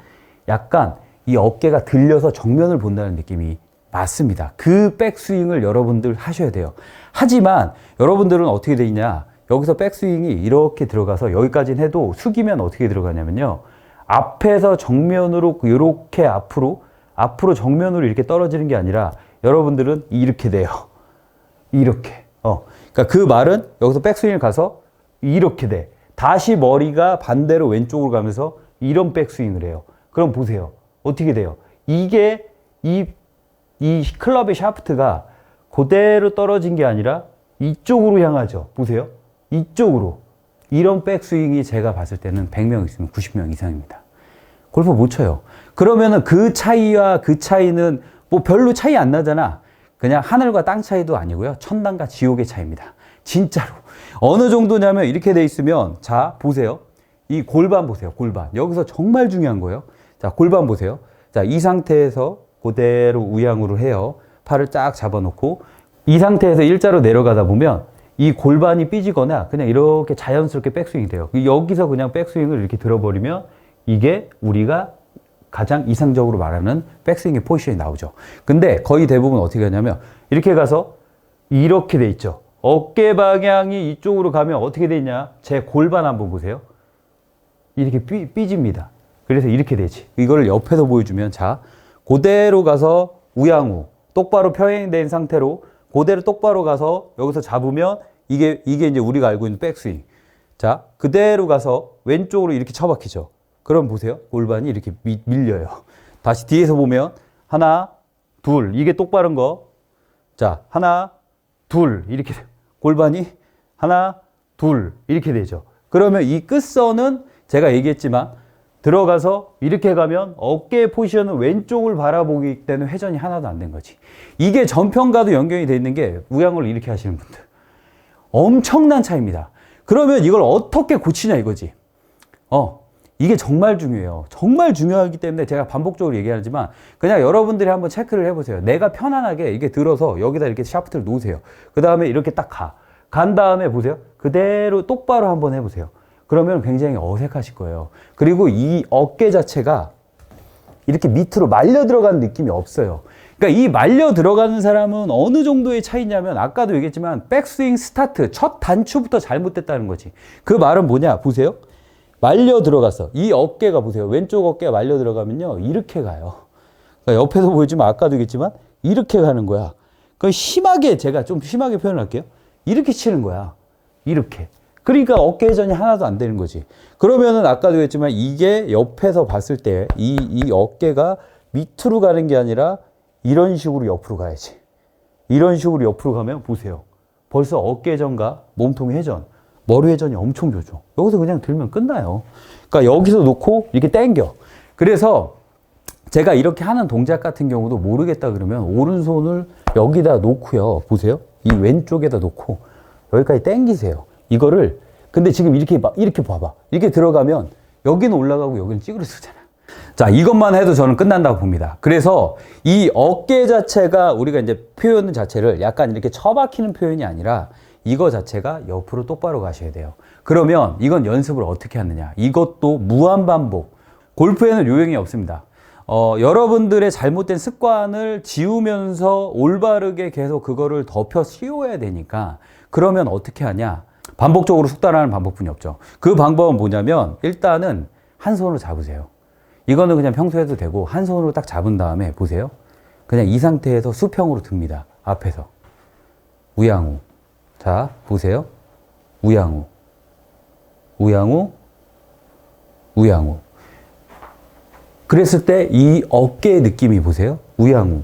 약간 이 어깨가 들려서 정면을 본다는 느낌이 맞습니다. 그 백스윙을 여러분들 하셔야 돼요. 하지만 여러분들은 어떻게 돼 있냐? 여기서 백스윙이 이렇게 들어가서 여기까지는 해도 숙이면 어떻게 들어가냐면요. 앞에서 정면으로 이렇게 앞으로 정면으로 이렇게 떨어지는 게 아니라 여러분들은 이렇게 돼요. 이렇게. 그러니까 그 말은 여기서 백스윙을 가서 이렇게 돼. 다시 머리가 반대로 왼쪽으로 가면서 이런 백스윙을 해요. 그럼 보세요. 어떻게 돼요? 이게 이 클럽의 샤프트가 그대로 떨어진 게 아니라 이쪽으로 향하죠. 보세요. 이쪽으로. 이런 백스윙이 제가 봤을 때는 100명 있으면 90명 이상입니다. 골프 못 쳐요. 그러면은 그 차이와 그 차이는 뭐 별로 차이 안 나잖아. 그냥 하늘과 땅 차이도 아니고요. 천당과 지옥의 차이입니다. 진짜로. 어느 정도냐면 이렇게 돼 있으면, 자, 보세요. 이 골반 보세요. 골반. 여기서 정말 중요한 거예요. 자, 골반 보세요. 자, 이 상태에서 그대로 우양우를 해요. 팔을 쫙 잡아놓고 이 상태에서 일자로 내려가다 보면 이 골반이 삐지거나 그냥 이렇게 자연스럽게 백스윙이 돼요. 여기서 그냥 백스윙을 이렇게 들어버리면 이게 우리가 가장 이상적으로 말하는 백스윙의 포지션이 나오죠. 근데 거의 대부분 어떻게 하냐면 이렇게 가서 이렇게 돼 있죠. 어깨 방향이 이쪽으로 가면 어떻게 돼 있냐? 제 골반 한번 보세요. 이렇게 삐집니다. 그래서 이렇게 되지. 이걸 옆에서 보여주면, 자, 그대로 가서 우양우, 똑바로 평행된 상태로 그대로 똑바로 가서 여기서 잡으면 이게 이제 우리가 알고 있는 백스윙. 자, 그대로 가서 왼쪽으로 이렇게 처박히죠. 그럼 보세요. 골반이 이렇게 밀려요. 다시 뒤에서 보면 하나, 둘. 이게 똑바른 거. 자, 하나, 둘. 이렇게 골반이 하나, 둘. 이렇게 되죠. 그러면 이 끝선은 제가 얘기했지만 들어가서 이렇게 가면 어깨 포지션은 왼쪽을 바라보기 때문에 회전이 하나도 안 된 거지. 이게 전평가도 연결이 돼 있는 게 우양우를 이렇게 하시는 분들. 엄청난 차이입니다. 그러면 이걸 어떻게 고치냐 이거지. 이게 정말 중요해요. 정말 중요하기 때문에 제가 반복적으로 얘기하지만 그냥 여러분들이 한번 체크를 해보세요. 내가 편안하게 이게 들어서 여기다 이렇게 샤프트를 놓으세요. 그 다음에 이렇게 딱 가. 간 다음에 보세요. 그대로 똑바로 한번 해보세요. 그러면 굉장히 어색하실 거예요. 그리고 이 어깨 자체가 이렇게 밑으로 말려 들어가는 느낌이 없어요. 그러니까 이 말려 들어가는 사람은 어느 정도의 차이냐면 아까도 얘기했지만 백스윙 스타트, 첫 단추부터 잘못됐다는 거지. 그 말은 뭐냐? 보세요. 말려 들어갔어. 이 어깨가 보세요. 왼쪽 어깨가 말려 들어가면요. 이렇게 가요. 그러니까 옆에서 보여주면 아까도 얘기했지만 이렇게 가는 거야. 그러니까 심하게, 제가 좀 심하게 표현할게요. 이렇게 치는 거야. 이렇게. 그러니까 어깨 회전이 하나도 안 되는 거지. 그러면은 아까도 했지만 이게 옆에서 봤을 때 이 어깨가 밑으로 가는 게 아니라 이런 식으로 옆으로 가야지. 이런 식으로 옆으로 가면 보세요. 벌써 어깨 회전과 몸통 회전, 머리 회전이 엄청 좋죠. 여기서 그냥 들면 끝나요. 그러니까 여기서 놓고 이렇게 당겨. 그래서 제가 이렇게 하는 동작 같은 경우도 모르겠다 그러면 오른손을 여기다 놓고요. 보세요. 이 왼쪽에다 놓고 여기까지 당기세요. 이거를, 근데 지금 이렇게 봐봐. 이렇게 들어가면 여기는 올라가고 여기는 찌그러지잖아. 자, 이것만 해도 저는 끝난다고 봅니다. 그래서 이 어깨 자체가 우리가 이제 표현 자체를 약간 이렇게 처박히는 표현이 아니라 이거 자체가 옆으로 똑바로 가셔야 돼요. 그러면 이건 연습을 어떻게 하느냐. 이것도 무한 반복. 골프에는 요령이 없습니다. 여러분들의 잘못된 습관을 지우면서 올바르게 계속 그거를 덮여 씌워야 되니까 그러면 어떻게 하냐. 반복적으로 숙달하는 방법뿐이 없죠. 그 방법은 뭐냐면 일단은 한 손으로 잡으세요. 이거는 그냥 평소에 해도 되고 한 손으로 딱 잡은 다음에 보세요. 그냥 이 상태에서 수평으로 듭니다. 앞에서. 우양우. 자, 보세요. 우양우. 우양우. 우양우. 그랬을 때 이 어깨의 느낌이 보세요. 우양우.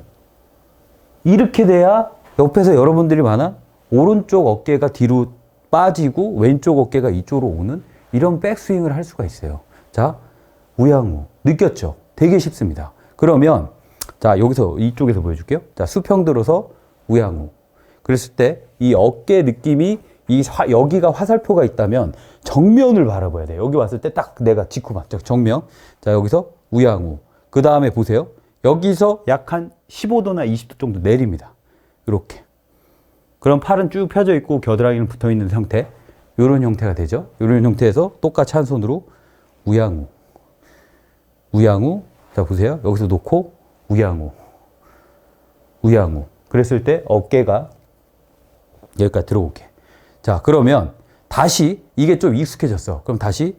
이렇게 돼야 옆에서 여러분들이 많아 오른쪽 어깨가 뒤로 빠지고 왼쪽 어깨가 이쪽으로 오는 이런 백스윙을 할 수가 있어요. 자, 우양우. 느꼈죠? 되게 쉽습니다. 그러면 자, 여기서 이쪽에서 보여줄게요. 자, 수평 들어서 우양우. 그랬을 때 이 어깨 느낌이 여기가 화살표가 있다면 정면을 바라봐야 돼요. 여기 왔을 때 딱 내가 직구 맞죠? 정면. 자, 여기서 우양우. 그 다음에 보세요. 여기서 약 한 15도나 20도 정도 내립니다. 이렇게. 그럼 팔은 쭉 펴져 있고 겨드랑이는 붙어 있는 상태. 이런 형태가 되죠. 이런 형태에서 똑같이 한 손으로 우양우. 우양우. 자, 보세요. 여기서 놓고 우양우. 우양우. 그랬을 때 어깨가 여기까지 들어올게. 자, 그러면 다시 이게 좀 익숙해졌어. 그럼 다시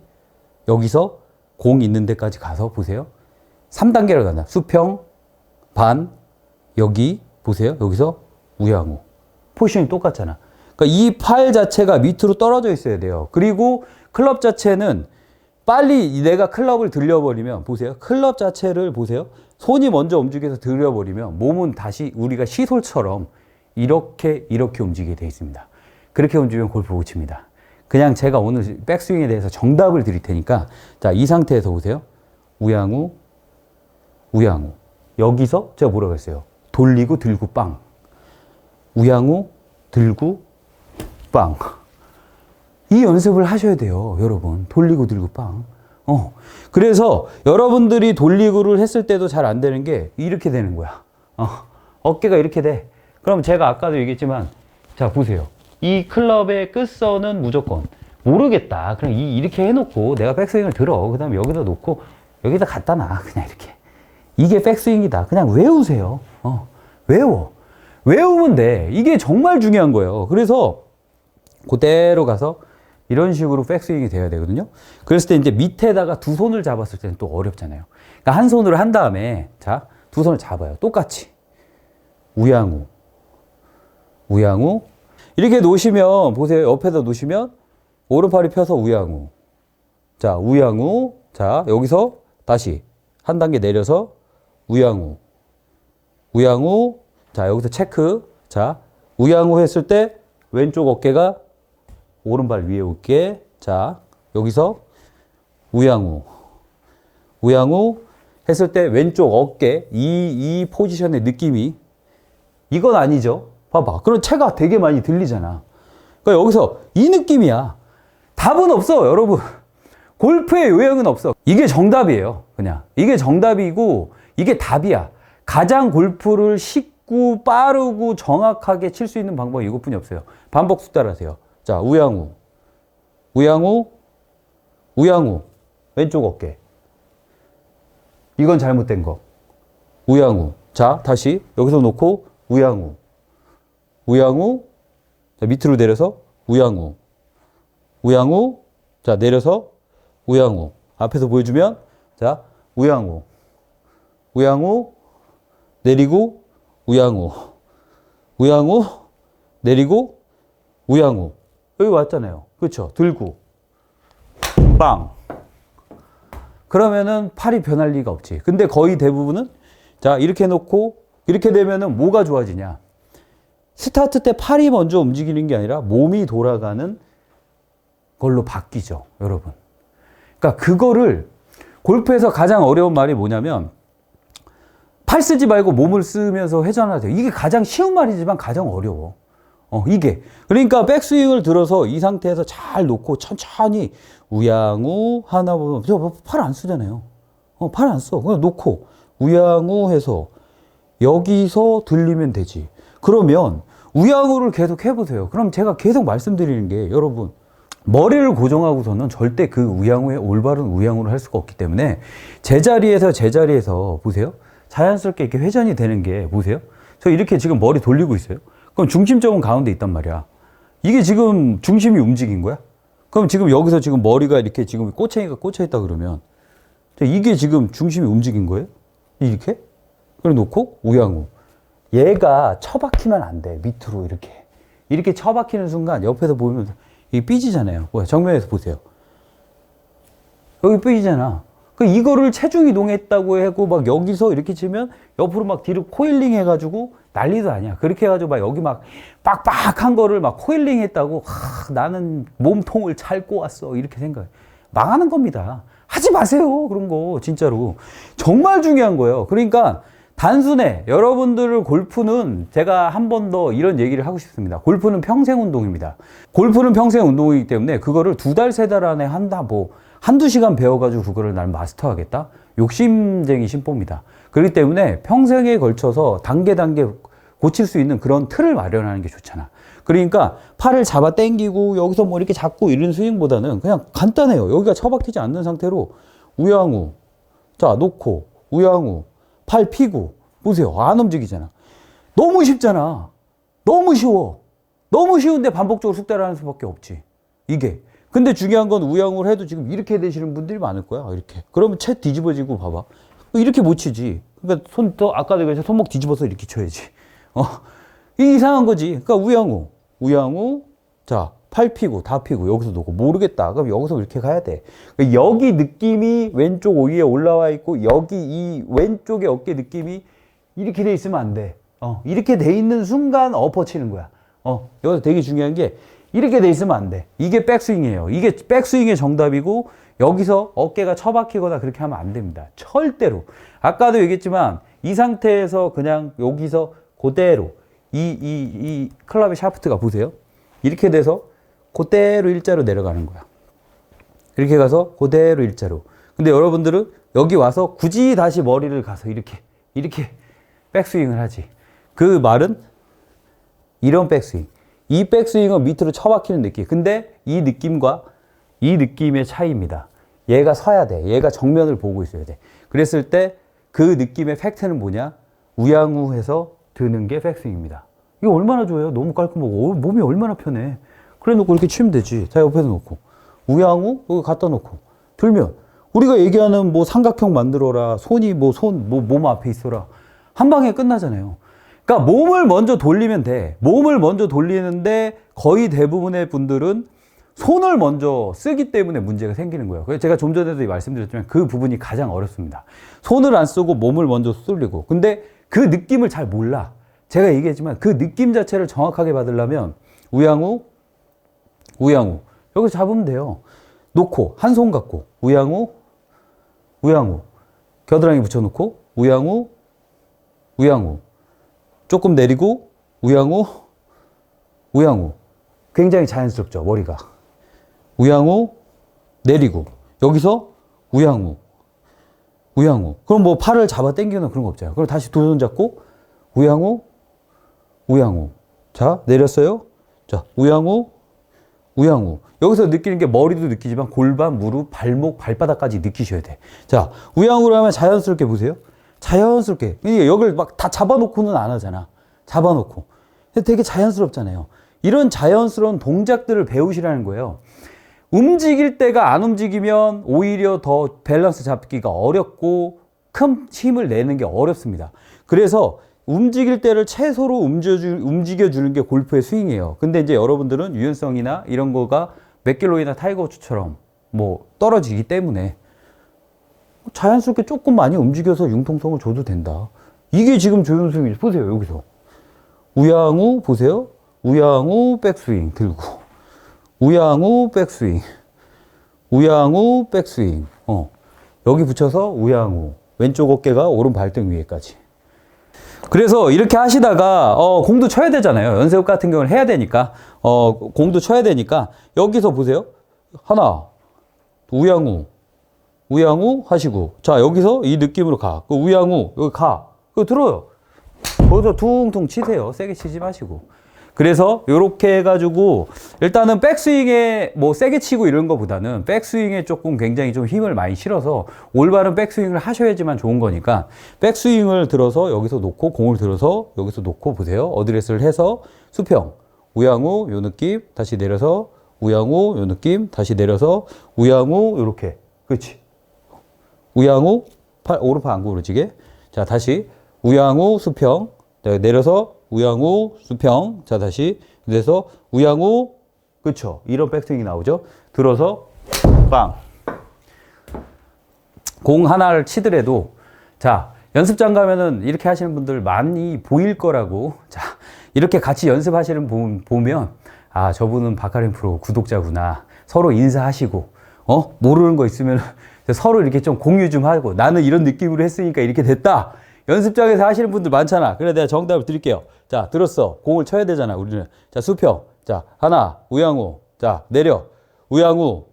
여기서 공 있는 데까지 가서 보세요. 3단계를 간다. 수평, 반, 여기 보세요. 여기서 우양우. 포지션이 똑같잖아. 그러니까 이 팔 자체가 밑으로 떨어져 있어야 돼요. 그리고 클럽 자체는 빨리 내가 클럽을 들려버리면 보세요. 클럽 자체를 보세요. 손이 먼저 움직여서 들려버리면 몸은 다시 우리가 시솔처럼 이렇게 움직이게 돼 있습니다. 그렇게 움직이면 골프 못 칩니다. 그냥 제가 오늘 백스윙에 대해서 정답을 드릴 테니까, 자, 이 상태에서 보세요. 우양우, 우양우. 여기서 제가 뭐라고 했어요? 돌리고 들고 빵. 우양우, 들고 빵. 이 연습을 하셔야 돼요, 여러분. 돌리고 들고 빵. 그래서 여러분들이 돌리고를 했을 때도 잘 안 되는 게 이렇게 되는 거야. 어깨가 이렇게 돼. 그럼 제가 아까도 얘기했지만, 자, 보세요. 이 클럽의 끝선은 무조건 모르겠다. 그냥 이렇게 해놓고 내가 백스윙을 들어. 그 다음에 여기다 놓고 여기다 갖다 놔. 그냥 이렇게. 이게 백스윙이다. 그냥 외우세요. 외워. 외우면 돼. 이게 정말 중요한 거예요. 그래서 그대로 가서 이런 식으로 백스윙이 돼야 되거든요. 그랬을 때 이제 밑에다가 두 손을 잡았을 때는 또 어렵잖아요. 그러니까 한 손으로 한 다음에, 자, 두 손을 잡아요. 똑같이. 우양우. 우양우. 이렇게 놓으시면, 보세요. 옆에다 놓으시면, 오른팔이 펴서 우양우. 자, 우양우. 자, 여기서 다시 한 단계 내려서 우양우. 우양우. 자, 여기서 체크. 자, 우양우 했을 때 왼쪽 어깨가 오른발 위에 올게. 자, 여기서 우양우. 우양우 했을 때 왼쪽 어깨, 이 포지션의 느낌이, 이건 아니죠. 봐봐. 그럼 체가 되게 많이 들리잖아. 그러니까 여기서 이 느낌이야. 답은 없어, 여러분. 골프의 요령은 없어. 이게 정답이에요. 그냥. 이게 정답이고, 이게 답이야. 가장 골프를 쉽고 빠르고 정확하게 칠 수 있는 방법이 이것뿐이 없어요. 반복 숙달하세요. 자, 우양우. 우양우. 우양우. 왼쪽 어깨. 이건 잘못된 거. 우양우. 자, 다시 여기서 놓고 우양우. 우양우. 자, 밑으로 내려서 우양우. 우양우. 자, 내려서 우양우. 앞에서 보여주면, 자, 우양우. 우양우. 내리고 우양우. 우양우. 내리고 우양우. 여기 왔잖아요. 그렇죠? 들고 빵. 그러면은 팔이 변할 리가 없지. 근데 거의 대부분은, 자, 이렇게 놓고 이렇게 되면은 뭐가 좋아지냐? 스타트 때 팔이 먼저 움직이는 게 아니라 몸이 돌아가는 걸로 바뀌죠, 여러분. 그러니까 그거를, 골프에서 가장 어려운 말이 뭐냐면, 팔 쓰지 말고 몸을 쓰면서 회전하세요. 이게 가장 쉬운 말이지만 가장 어려워. 이게. 그러니까 백스윙을 들어서 이 상태에서 잘 놓고 천천히 우양우 하나 보면, 팔 안 쓰잖아요. 팔 안 써. 그냥 놓고 우양우 해서 여기서 들리면 되지. 그러면 우양우를 계속 해보세요. 그럼 제가 계속 말씀드리는 게, 여러분, 머리를 고정하고서는 절대 그 우양우의 올바른 우양우를 할 수가 없기 때문에 제자리에서 보세요. 자연스럽게 이렇게 회전이 되는 게, 보세요. 저 이렇게 지금 머리 돌리고 있어요. 그럼 중심점은 가운데 있단 말이야. 이게 지금 중심이 움직인 거야? 그럼 지금 여기서 지금 머리가 이렇게 지금 꼬챙이가 꽂혀 있다 그러면, 이게 지금 중심이 움직인 거예요? 이렇게? 그래 놓고 우양우. 얘가 처박히면 안 돼. 밑으로 이렇게. 이렇게 처박히는 순간 옆에서 보면 이게 삐지잖아요. 정면에서 보세요. 여기 삐지잖아. 이거를 체중 이동했다고 하고 막 여기서 이렇게 치면 옆으로 막 뒤로 코일링 해가지고 난리도 아니야. 그렇게 해가지고 막 여기 막 빡빡한 거를 막 코일링 했다고, 나는 몸통을 잘 꼬았어. 이렇게 생각해. 망하는 겁니다. 하지 마세요. 그런 거. 진짜로. 정말 중요한 거예요. 그러니까 단순해. 여러분들 골프는, 제가 한 번 더 이런 얘기를 하고 싶습니다. 골프는 평생 운동입니다. 골프는 평생 운동이기 때문에 그거를 2달, 3달 안에 한다, 한두 시간 배워가지고 그거를 날 마스터하겠다? 욕심쟁이 심보입니다. 그렇기 때문에 평생에 걸쳐서 단계 고칠 수 있는 그런 틀을 마련하는 게 좋잖아. 그러니까 팔을 잡아 당기고 여기서 뭐 이렇게 잡고 이런 스윙보다는 그냥 간단해요. 여기가 처박히지 않는 상태로 우양우. 자, 놓고 우양우. 팔 피고. 보세요. 안 움직이잖아. 너무 쉽잖아. 너무 쉬워. 너무 쉬운데 반복적으로 숙달하는 수밖에 없지. 이게. 근데 중요한 건 우양우를 해도 지금 이렇게 되시는 분들이 많을 거야. 이렇게. 그러면 채 뒤집어지고 봐봐. 이렇게 못 치지. 그러니까 아까도 얘기했지만 손목 뒤집어서 이렇게 쳐야지. 이게 이상한 거지. 그러니까 우양우. 자, 팔 피고, 다 피고, 여기서 놓고. 모르겠다. 그럼 여기서 이렇게 가야 돼. 그러니까 여기 느낌이 왼쪽 위에 올라와 있고, 여기 이 왼쪽의 어깨 느낌이 이렇게 돼 있으면 안 돼. 이렇게 돼 있는 순간 엎어 치는 거야. 여기서 되게 중요한 게, 이렇게 돼 있으면 안 돼. 이게 백스윙이에요. 이게 백스윙의 정답이고 여기서 어깨가 처박히거나 그렇게 하면 안 됩니다. 절대로. 아까도 얘기했지만 이 상태에서 그냥 여기서 그대로 이 클럽의 샤프트가 보세요. 이렇게 돼서 그대로 일자로 내려가는 거야. 이렇게 가서 그대로 일자로. 근데 여러분들은 여기 와서 굳이 다시 머리를 가서 이렇게 백스윙을 하지. 그 말은 이런 백스윙. 이 백스윙은 밑으로 처박히는 느낌. 근데 이 느낌과 이 느낌의 차이입니다. 얘가 서야 돼. 얘가 정면을 보고 있어야 돼. 그랬을 때 그 느낌의 팩트는 뭐냐? 우양우해서 드는 게 백스윙입니다. 이거 얼마나 좋아요? 너무 깔끔하고 몸이 얼마나 편해. 그래 놓고 이렇게 치면 되지. 자, 옆에서 놓고 우양우 여기 갖다 놓고 들면 우리가 얘기하는 뭐 삼각형 만들어라, 손이 뭐 몸 앞에 있어라, 한 방에 끝나잖아요. 그러니까 몸을 먼저 돌리면 돼. 몸을 먼저 돌리는데 거의 대부분의 분들은 손을 먼저 쓰기 때문에 문제가 생기는 거예요. 그래서 제가 좀 전에도 말씀드렸지만 그 부분이 가장 어렵습니다. 손을 안 쓰고 몸을 먼저 쏠리고. 근데 그 느낌을 잘 몰라. 제가 얘기했지만 그 느낌 자체를 정확하게 받으려면 우양우, 우양우. 여기서 잡으면 돼요. 놓고 한 손 갖고 우양우, 우양우. 겨드랑이 붙여놓고 우양우, 우양우. 조금 내리고 우양우, 우양우. 굉장히 자연스럽죠, 머리가. 우양우, 내리고. 여기서 우양우, 우양우. 그럼 뭐 팔을 잡아 당기는 그런 거 없잖아요. 그럼 다시 두 손 잡고 우양우, 우양우. 자, 내렸어요. 자, 우양우, 우양우. 여기서 느끼는 게 머리도 느끼지만 골반, 무릎, 발목, 발바닥까지 느끼셔야 돼. 자, 우양우로 하면 자연스럽게 보세요. 자연스럽게. 그러니까 여기를 막 다 잡아놓고는 안 하잖아. 잡아놓고. 되게 자연스럽잖아요. 이런 자연스러운 동작들을 배우시라는 거예요. 움직일 때가 안 움직이면 오히려 더 밸런스 잡기가 어렵고 큰 힘을 내는 게 어렵습니다. 그래서 움직일 때를 최소로 움직여주는 게 골프의 스윙이에요. 근데 이제 여러분들은 유연성이나 이런 거가 맥길로이나 타이거 우츠처럼 뭐 떨어지기 때문에 자연스럽게 조금 많이 움직여서 융통성을 줘도 된다. 이게 지금 조현수입니다. 보세요, 여기서. 우양우, 보세요. 우양우, 백스윙 들고. 우양우, 백스윙. 우양우, 백스윙. 여기 붙여서 우양우. 왼쪽 어깨가 오른 발등 위에까지. 그래서 이렇게 하시다가, 공도 쳐야 되잖아요. 연습 같은 경우는 해야 되니까. 공도 쳐야 되니까. 여기서 보세요. 하나. 우양우. 우양우 하시고. 자, 여기서 이 느낌으로 가. 그 우양우. 여기 가. 그거 들어요. 거기서 퉁퉁 치세요. 세게 치지 마시고. 그래서 이렇게 해가지고 일단은 백스윙에 뭐 세게 치고 이런 거보다는 백스윙에 조금 굉장히 좀 힘을 많이 실어서 올바른 백스윙을 하셔야지만 좋은 거니까 백스윙을 들어서 여기서 놓고 공을 들어서 여기서 놓고 보세요. 어드레스를 해서 수평 우양우 요 느낌 다시 내려서 우양우 요 느낌 다시 내려서 우양우 요렇게 그렇지. 우양우 오른팔 안 구부러지게. 자, 다시 우양우 수평 내려서 우양우 수평. 자, 다시 그래서 우양우 그쵸. 이런 백스윙이 나오죠. 들어서 빵. 공 하나를 치더라도 자, 연습장 가면은 이렇게 하시는 분들 많이 보일 거라고. 자, 이렇게 같이 연습하시는 분 보면 아, 저분은 박가림 프로 구독자구나. 서로 인사하시고 모르는 거 있으면 서로 이렇게 좀 공유 좀 하고 나는 이런 느낌으로 했으니까 이렇게 됐다. 연습장에서 하시는 분들 많잖아. 그래, 내가 정답을 드릴게요. 자, 들었어. 공을 쳐야 되잖아, 우리는. 자, 수평. 자, 하나, 우양우. 자, 내려. 우양우.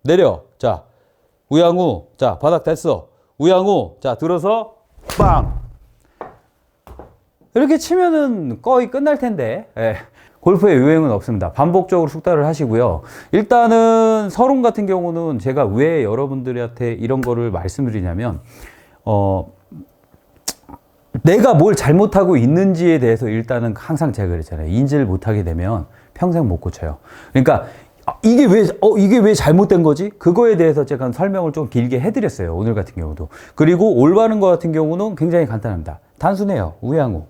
내려. 자, 우양우. 자, 바닥 됐어. 우양우. 자, 들어서, 빵! 이렇게 치면은 거의 끝날 텐데. 예. 골프에 요행은 없습니다. 반복적으로 숙달을 하시고요. 일단은 서론 같은 경우는 제가 왜 여러분들한테 이런 거를 말씀드리냐면, 내가 뭘 잘못하고 있는지에 대해서 일단은 항상 제가 그랬잖아요. 인지를 못하게 되면 평생 못 고쳐요. 그러니까 이게 왜 잘못된 거지? 그거에 대해서 제가 설명을 좀 길게 해드렸어요. 오늘 같은 경우도. 그리고 올바른 거 같은 경우는 굉장히 간단합니다. 단순해요. 우양우.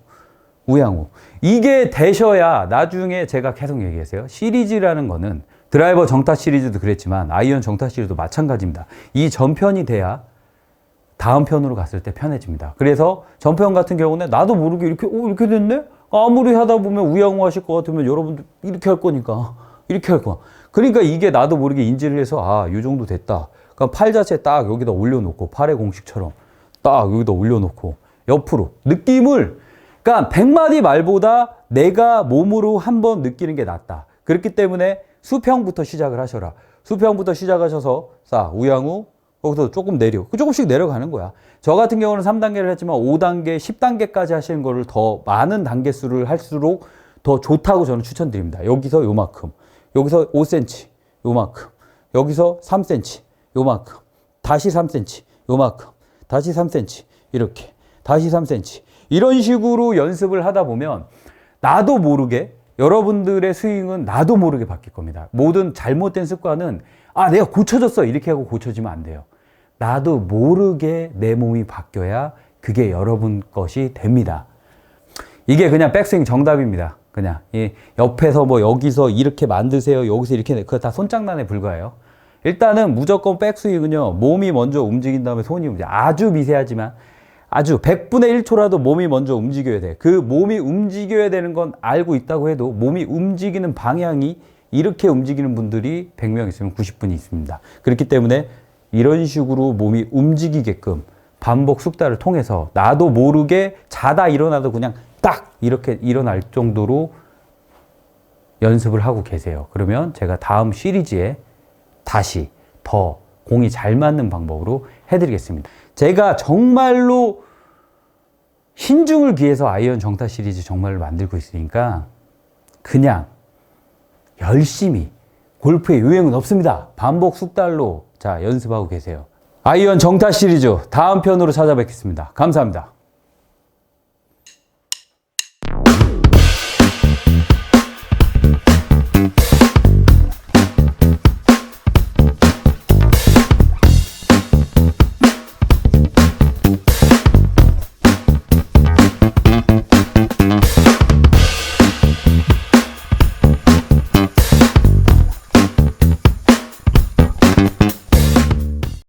우양우. 이게 되셔야 나중에 제가 계속 얘기했어요. 시리즈라는 거는 드라이버 정타 시리즈도 그랬지만 아이언 정타 시리즈도 마찬가지입니다. 이 전편이 돼야 다음 편으로 갔을 때 편해집니다. 그래서 전편 같은 경우는 나도 모르게 이렇게 됐네? 아무리 하다 보면 우양우 하실 것 같으면 여러분들 이렇게 할 거니까 이렇게 할 거야. 그러니까 이게 나도 모르게 인지를 해서 아, 요 정도 됐다. 그럼 팔 자체 딱 여기다 올려놓고 팔의 공식처럼 딱 여기다 올려놓고 옆으로 느낌을 그러니까 100마디 말보다 내가 몸으로 한번 느끼는 게 낫다. 그렇기 때문에 수평부터 시작을 하셔라. 수평부터 시작하셔서 자 우양우 거기서 조금 내려 조금씩 내려가는 거야. 저 같은 경우는 3단계를 했지만 5단계, 10단계까지 하시는 거를 더 많은 단계 수를 할수록 더 좋다고 저는 추천드립니다. 여기서 요만큼, 여기서 5cm 요만큼, 여기서 3cm 요만큼, 다시 3cm 요만큼, 다시 3cm 이렇게, 다시 3cm 이런 식으로 연습을 하다 보면 나도 모르게 여러분들의 스윙은 나도 모르게 바뀔 겁니다. 모든 잘못된 습관은 아 내가 고쳐졌어 이렇게 하고 고쳐지면 안 돼요. 나도 모르게 내 몸이 바뀌어야 그게 여러분 것이 됩니다. 이게 그냥 백스윙 정답입니다. 그냥 이 옆에서 뭐 여기서 이렇게 만드세요 여기서 이렇게 그거 다 손장난에 불과해요. 일단은 무조건 백스윙은요 몸이 먼저 움직인 다음에 손이 움직여. 아주 미세하지만 아주 100분의 1초라도 몸이 먼저 움직여야 돼. 그 몸이 움직여야 되는 건 알고 있다고 해도 몸이 움직이는 방향이 이렇게 움직이는 분들이 100명 있으면 90분이 있습니다. 그렇기 때문에 이런 식으로 몸이 움직이게끔 반복 숙달을 통해서 나도 모르게 자다 일어나도 그냥 딱 이렇게 일어날 정도로 연습을 하고 계세요. 그러면 제가 다음 시리즈에 다시 더 공이 잘 맞는 방법으로 해드리겠습니다. 제가 정말로 신중을 기해서 아이언 정타 시리즈 정말로 만들고 있으니까 그냥 열심히 골프의 유행은 없습니다. 반복 숙달로 자 연습하고 계세요. 아이언 정타 시리즈 다음 편으로 찾아뵙겠습니다. 감사합니다.